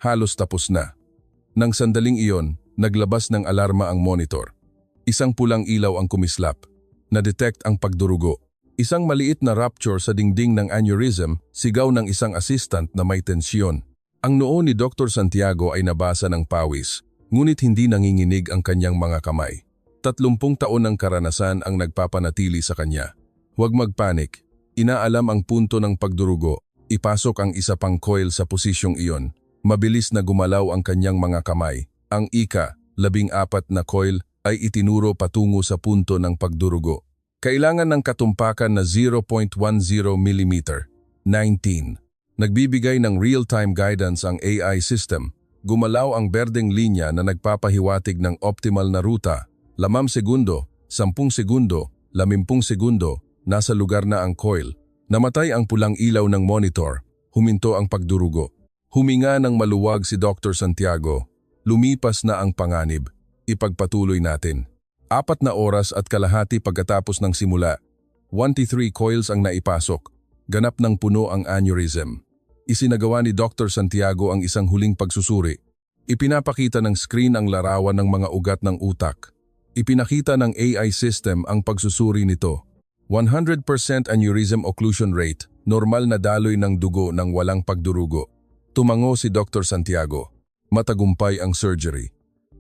halos tapos na. Nang sandaling iyon, naglabas ng alarma ang monitor. Isang pulang ilaw ang kumislap. Na-detect ang pagdurugo. Isang maliit na rupture sa dingding ng aneurysm, sigaw ng isang assistant na may tensyon. Ang noo ni Dr. Santiago ay nabasa ng pawis, ngunit hindi nanginginig ang kanyang mga kamay. 30 taon ng karanasan ang nagpapanatili sa kanya. Huwag magpanik. Inaalam ang punto ng pagdurugo. Ipasok ang isa pang coil sa posisyong iyon. Mabilis na gumalaw ang kanyang mga kamay. Ang ika-14 na coil ay itinuro patungo sa punto ng pagdurugo. Kailangan ng katumpakan na 0.10 mm. 19. Nagbibigay ng real-time guidance ang AI system. Gumalaw ang berdeng linya na nagpapahiwatig ng optimal na ruta. 5 segundo, 10 segundo, 50 segundo, nasa lugar na ang coil. Namatay ang pulang ilaw ng monitor. Huminto ang pagdurugo. Huminga ng maluwag si Dr. Santiago. Lumipas na ang panganib. Ipagpatuloy natin. 4 na oras at kalahati pagkatapos ng simula. 23 coils ang naipasok. Ganap ng puno ang aneurysm. Isinagawa ni Dr. Santiago ang isang huling pagsusuri. Ipinapakita ng screen ang larawan ng mga ugat ng utak. Ipinakita ng AI system ang pagsusuri nito. 100% aneurysm occlusion rate, normal na daloy ng dugo ng walang pagdurugo. Tumango si Dr. Santiago. Matagumpay ang surgery.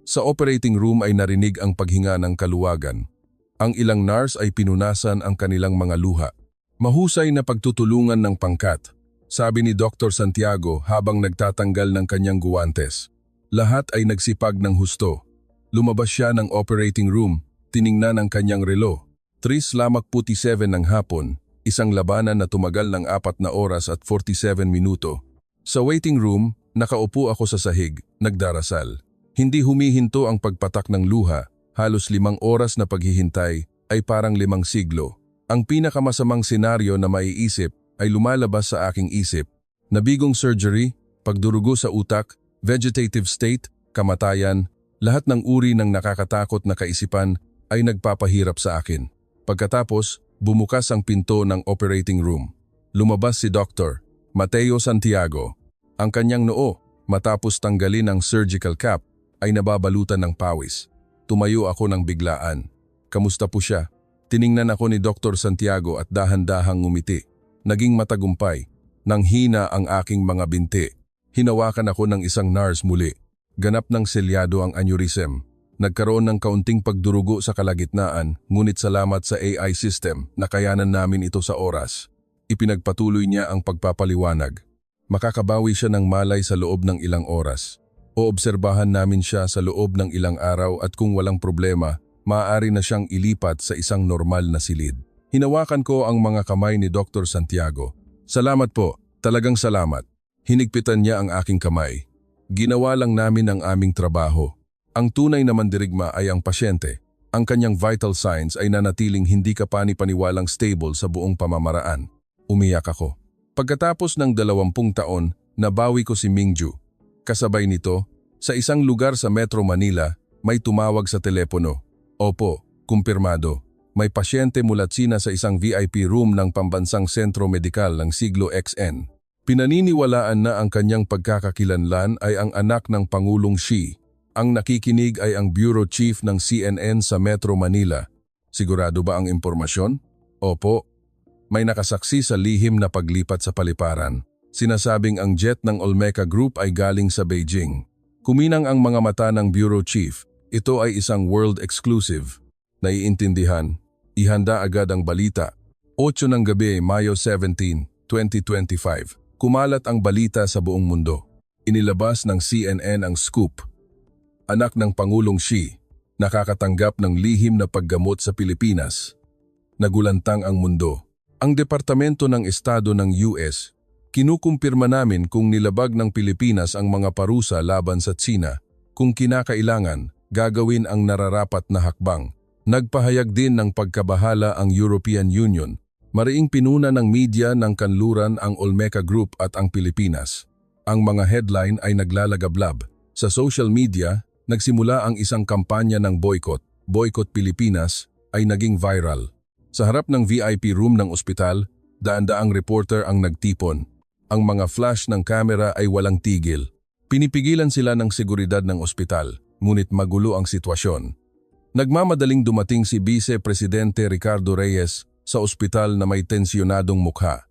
Sa operating room ay narinig ang paghinga ng kaluwagan. Ang ilang nurse ay pinunasan ang kanilang mga luha. Mahusay na pagtutulungan ng pangkat, sabi ni Dr. Santiago habang nagtatanggal ng kanyang guwantes. Lahat ay nagsipag ng husto. Lumabas siya ng operating room, tiningnan ang kanyang relo. 3:47 ng hapon, isang labanan na tumagal ng 4 na oras at 47 minuto. Sa waiting room, nakaupo ako sa sahig, nagdarasal. Hindi humihinto ang pagpatak ng luha, halos 5 oras na paghihintay ay parang 5 siglo. Ang pinakamasamang senaryo na maiisip ay lumalabas sa aking isip. Nabigong surgery, pagdurugo sa utak, vegetative state, kamatayan, lahat ng uri ng nakakatakot na kaisipan ay nagpapahirap sa akin. Pagkatapos, bumukas ang pinto ng operating room. Lumabas si Dr. Mateo Santiago. Ang kanyang noo, matapos tanggalin ang surgical cap, ay nababalutan ng pawis. Tumayo ako ng biglaan. Kamusta po siya? Tiningnan ako ni Dr. Santiago at dahan-dahang ngumiti. Naging matagumpay. Nang hina ang aking mga binti. Hinawakan ako ng isang nurse muli. Ganap ng selyado ang aneurysm. Nagkaroon ng kaunting pagdurugo sa kalagitnaan, ngunit salamat sa AI system, nakayanan namin ito sa oras. Ipinagpatuloy niya ang pagpapaliwanag. Makakabawi siya ng malay sa loob ng ilang oras. Oobserbahan namin siya sa loob ng ilang araw at kung walang problema, maaari na siyang ilipat sa isang normal na silid. Hinawakan ko ang mga kamay ni Dr. Santiago. Salamat po, talagang salamat. Hinigpitan niya ang aking kamay. Ginawa lang namin ang aming trabaho. Ang tunay na mandirigma ay ang pasyente. Ang kanyang vital signs ay nanatiling hindi kapani-paniwalang stable sa buong pamamaraan. Umiyak ako. Pagkatapos ng 20 taon, nabawi ko si Mingju. Kasabay nito, sa isang lugar sa Metro Manila, may tumawag sa telepono. Opo, kumpirmado. May pasyente mula Tsina sa isang VIP room ng pambansang sentro medikal ng siglo XN. Pinaniniwalaan na ang kanyang pagkakakilanlan ay ang anak ng Pangulong Xi. Ang nakikinig ay ang Bureau Chief ng CNN sa Metro Manila. Sigurado ba ang impormasyon? Opo. May nakasaksi sa lihim na paglipat sa paliparan. Sinasabing ang jet ng Olmeca Group ay galing sa Beijing. Kuminang ang mga mata ng Bureau Chief. Ito ay isang world exclusive. Naiintindihan. Ihanda agad ang balita. 8 ng gabi, Mayo 17, 2025. Kumalat ang balita sa buong mundo. Inilabas ng CNN ang scoop. Anak ng Pangulong Xi, nakakatanggap ng lihim na paggamot sa Pilipinas. Nagulantang ang mundo. Ang Departamento ng Estado ng US, kinukumpirma namin kung nilabag ng Pilipinas ang mga parusa laban sa Tsina. Kung kinakailangan, gagawin ang nararapat na hakbang. Nagpahayag din ng pagkabahala ang European Union. Mariing pinuna ng media ng kanluran ang Olmeca Group at ang Pilipinas. Ang mga headline ay naglalagablab. Sa social media, nagsimula ang isang kampanya ng Boycott Pilipinas ay naging viral. Sa harap ng VIP room ng ospital, daan-daang reporter ang nagtipon. Ang mga flash ng kamera ay walang tigil. Pinipigilan sila ng seguridad ng ospital, ngunit magulo ang sitwasyon. Nagmamadaling dumating si Vice Presidente Ricardo Reyes sa ospital na may tensyonadong mukha.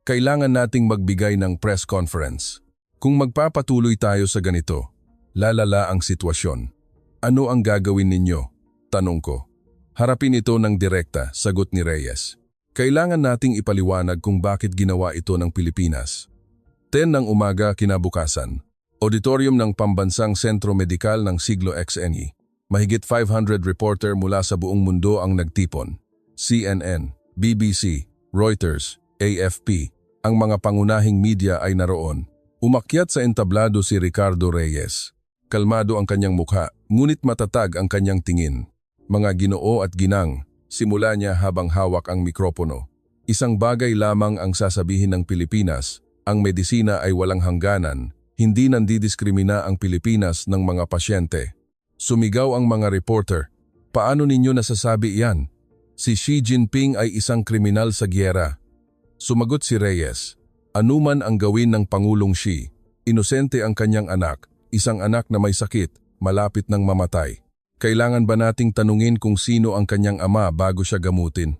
Kailangan nating magbigay ng press conference. Kung magpapatuloy tayo sa ganito, lalala ang sitwasyon. Ano ang gagawin ninyo? Tanong ko. Harapin ito ng direkta, sagot ni Reyes. Kailangan nating ipaliwanag kung bakit ginawa ito ng Pilipinas. 10 ng umaga kinabukasan. Auditorium ng Pambansang Sentro Medikal ng Siglo XNE. Mahigit 500 reporter mula sa buong mundo ang nagtipon. CNN, BBC, Reuters, AFP, ang mga pangunahing media ay naroon. Umakyat sa entablado si Ricardo Reyes. Kalmado ang kanyang mukha, ngunit matatag ang kanyang tingin. Mga Ginoo at ginang, simula niya habang hawak ang mikropono. Isang bagay lamang ang sasabihin ng Pilipinas, ang medisina ay walang hangganan, hindi nandidiskrimina ang Pilipinas ng mga pasyente. Sumigaw ang mga reporter, paano ninyo nasasabi iyan? Si Xi Jinping ay isang kriminal sa giyera. Sumagot si Reyes, anuman ang gawin ng Pangulong Xi, inosente ang kanyang anak, isang anak na may sakit, malapit ng mamatay. Kailangan ba nating tanungin kung sino ang kanyang ama bago siya gamutin?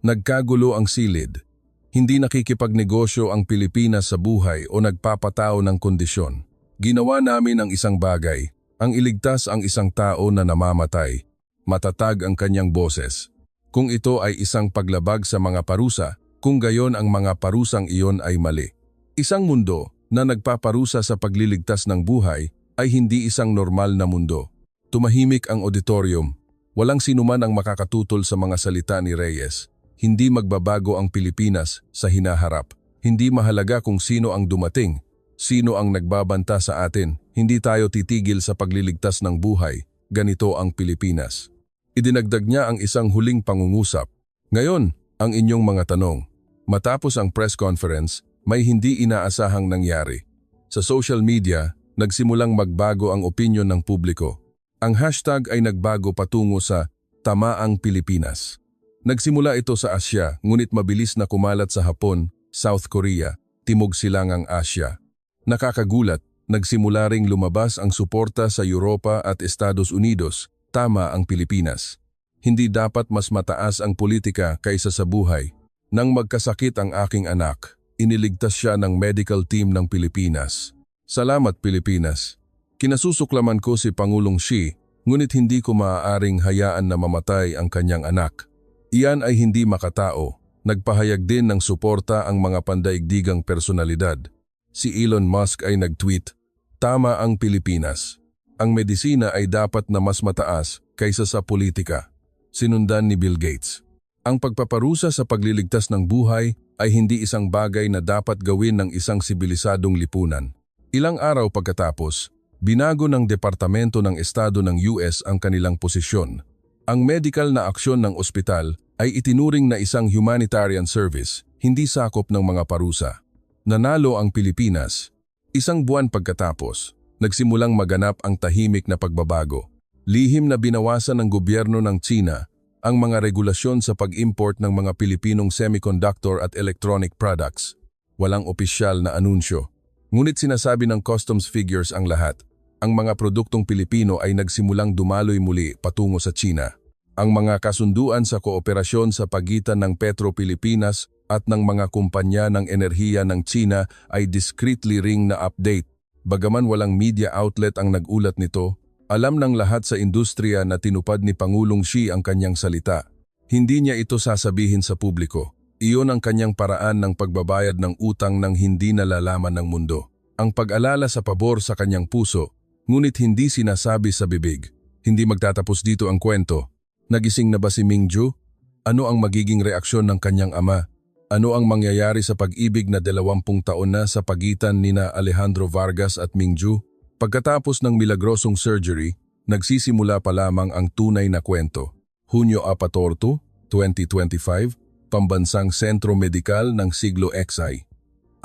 Nagkagulo ang silid. Hindi nakikipagnegosyo ang Pilipinas sa buhay o nagpapatao ng kondisyon. Ginawa namin ang isang bagay, ang iligtas ang isang tao na namamatay. Matatag ang kanyang boses. Kung ito ay isang paglabag sa mga parusa, kung gayon ang mga parusang iyon ay mali. Isang mundo na nagpaparusa sa pagliligtas ng buhay ay hindi isang normal na mundo. Tumahimik ang auditorium. Walang sinuman ang makakatutol sa mga salita ni Reyes. Hindi magbabago ang Pilipinas sa hinaharap. Hindi mahalaga kung sino ang dumating, sino ang nagbabanta sa atin. Hindi tayo titigil sa pagliligtas ng buhay. Ganito ang Pilipinas. Idinagdag niya ang isang huling pangungusap. Ngayon, ang inyong mga tanong. Matapos ang press conference, may hindi inaasahang nangyari. Sa social media, nagsimulang magbago ang opinyon ng publiko. Ang hashtag ay nagbago patungo sa Tamaang Pilipinas. Nagsimula ito sa Asya, ngunit mabilis na kumalat sa Hapon, South Korea, Timog Silangang Asya. Nakakagulat, nagsimula ring lumabas ang suporta sa Europa at Estados Unidos, tama ang Pilipinas. Hindi dapat mas mataas ang politika kaysa sa buhay. Nang magkasakit ang aking anak, iniligtas siya ng medical team ng Pilipinas. Salamat Pilipinas. Kinasusuklaman ko si Pangulong Xi, ngunit hindi ko maaaring hayaan na mamatay ang kanyang anak. Iyan ay hindi makatao. Nagpahayag din ng suporta ang mga pandaigdigang personalidad. Si Elon Musk ay nag-tweet, tama ang Pilipinas. Ang medisina ay dapat na mas mataas kaysa sa politika. Sinundan ni Bill Gates. Ang pagpaparusa sa pagliligtas ng buhay ay hindi isang bagay na dapat gawin ng isang sibilisadong lipunan. Ilang araw pagkatapos, binago ng Departamento ng Estado ng US ang kanilang posisyon. Ang medical na aksyon ng ospital ay itinuring na isang humanitarian service, hindi sakop ng mga parusa. Nanalo ang Pilipinas. Isang buwan pagkatapos, nagsimulang maganap ang tahimik na pagbabago. Lihim na binawasan ng gobyerno ng China ang mga regulasyon sa pag-import ng mga Pilipinong semiconductor at electronic products. Walang opisyal na anunsyo. Ngunit sinasabi ng customs figures ang lahat. Ang mga produktong Pilipino ay nagsimulang dumaloy muli patungo sa China. Ang mga kasunduan sa kooperasyon sa pagitan ng Petro-Pilipinas at ng mga kumpanya ng enerhiya ng China ay discreetly ring na update. Bagaman walang media outlet ang nag-ulat nito, alam ng lahat sa industriya na tinupad ni Pangulong Xi ang kanyang salita. Hindi niya ito sasabihin sa publiko. Iyon ang kanyang paraan ng pagbabayad ng utang ng hindi nalalaman ng mundo. Ang pag-alala sa pabor sa kanyang puso, ngunit hindi sinasabi sa bibig. Hindi magtatapos dito ang kwento. Nagising na ba si Mingju? Ano ang magiging reaksyon ng kanyang ama? Ano ang mangyayari sa pag-ibig na 20 taon na sa pagitan nina Alejandro Vargas at Mingju? Pagkatapos ng milagrosong surgery, nagsisimula pa lamang ang tunay na kwento. Hunyo 14, 2025, Pambansang Sentro Medikal ng Siglo XI.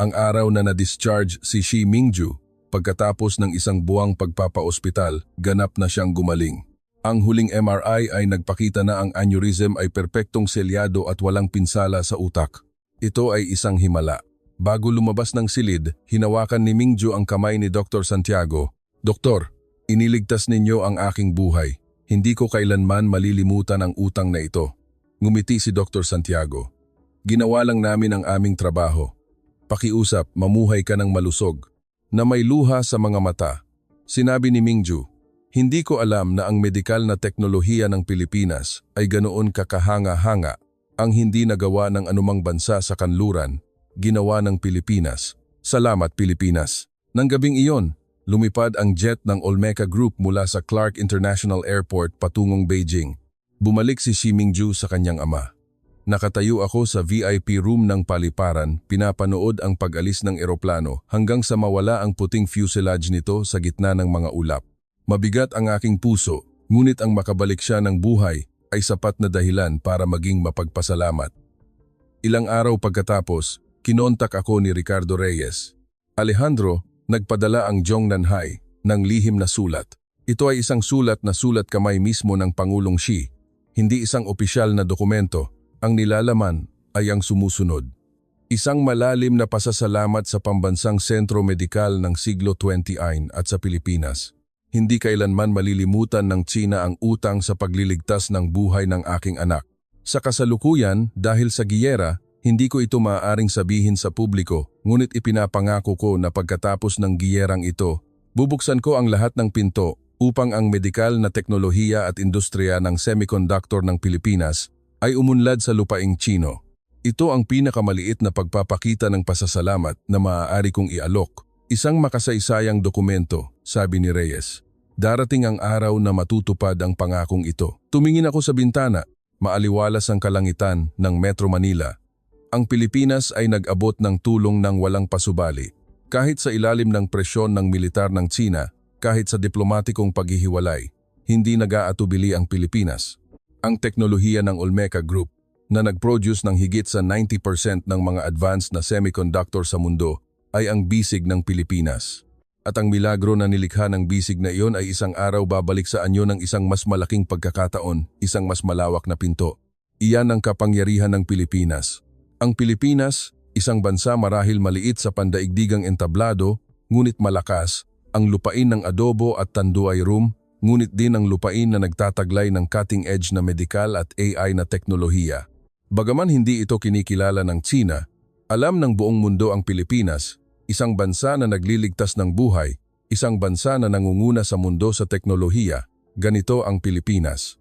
Ang araw na na-discharge si Xi Mingju, Pagkatapos ng isang buwang pagpapaospital, ganap na siyang gumaling. Ang huling MRI ay nagpakita na ang aneurysm ay perpektong selyado at walang pinsala sa utak. Ito ay isang himala. Bago lumabas ng silid, hinawakan ni Mingju ang kamay ni Dr. Santiago. "Doktor, iniligtas ninyo ang aking buhay. Hindi ko kailanman malilimutan ang utang na ito." Ngumiti si Dr. Santiago. "Ginawa lang namin ang aming trabaho. Pakiusap, mamuhay ka ng malusog." Na may luha sa mga mata. Sinabi ni Mingju, "Hindi ko alam na ang medikal na teknolohiya ng Pilipinas ay ganoon kakahanga-hanga. Ang hindi nagawa ng anumang bansa sa kanluran, ginawa ng Pilipinas. Salamat Pilipinas." Nang gabing iyon, lumipad ang jet ng Olmeca Group mula sa Clark International Airport patungong Beijing. Bumalik si Xi Mingju sa kanyang ama. "Nakatayo ako sa VIP room ng paliparan, pinapanood ang pag-alis ng eroplano hanggang sa mawala ang puting fuselage nito sa gitna ng mga ulap. Mabigat ang aking puso, ngunit ang makabalik siya ng buhay ay sapat na dahilan para maging mapagpasalamat." Ilang araw pagkatapos, kinontak ako ni Ricardo Reyes. "Alejandro, nagpadala ang Zhong Nanhai ng lihim na sulat. Ito ay isang sulat na sulat kamay mismo ng Pangulong Xi, hindi isang opisyal na dokumento. Ang nilalaman ay ang sumusunod. Isang malalim na pasasalamat sa Pambansang Sentro Medikal ng Siglo XXI at sa Pilipinas. Hindi kailanman malilimutan ng Tsina ang utang sa pagliligtas ng buhay ng aking anak. Sa kasalukuyan, dahil sa giyera, hindi ko ito maaaring sabihin sa publiko, ngunit ipinapangako ko na pagkatapos ng giyerang ito, bubuksan ko ang lahat ng pinto upang ang medikal na teknolohiya at industriya ng semiconductor ng Pilipinas ay umunlad sa lupaing Tsino. Ito ang pinakamaliit na pagpapakita ng pasasalamat na maaari kong ialok. Isang makasaysayang dokumento," sabi ni Reyes. "Darating ang araw na matutupad ang pangakong ito." Tumingin ako sa bintana, maaliwalas ang kalangitan ng Metro Manila. Ang Pilipinas ay nag-abot ng tulong ng walang pasubali. Kahit sa ilalim ng presyon ng militar ng Tsina, kahit sa diplomatikong paghihiwalay, hindi nag-aatubili ang Pilipinas. Ang teknolohiya ng Olmeca Group na nag-produce ng higit sa 90% ng mga advanced na semiconductor sa mundo ay ang bisig ng Pilipinas. At ang milagro na nilikha ng bisig na iyon ay isang araw babalik sa anyo ng isang mas malaking pagkakataon, isang mas malawak na pinto. Iyan ang kapangyarihan ng Pilipinas. Ang Pilipinas, isang bansa marahil maliit sa pandaigdigang entablado, ngunit malakas, ang lupain ng adobo at tanduay room, ngunit din ang lupain na nagtataglay ng cutting-edge na medikal at AI na teknolohiya. Bagaman hindi ito kinikilala ng Tsina, alam ng buong mundo ang Pilipinas, isang bansa na nagliligtas ng buhay, isang bansa na nangunguna sa mundo sa teknolohiya. Ganito ang Pilipinas.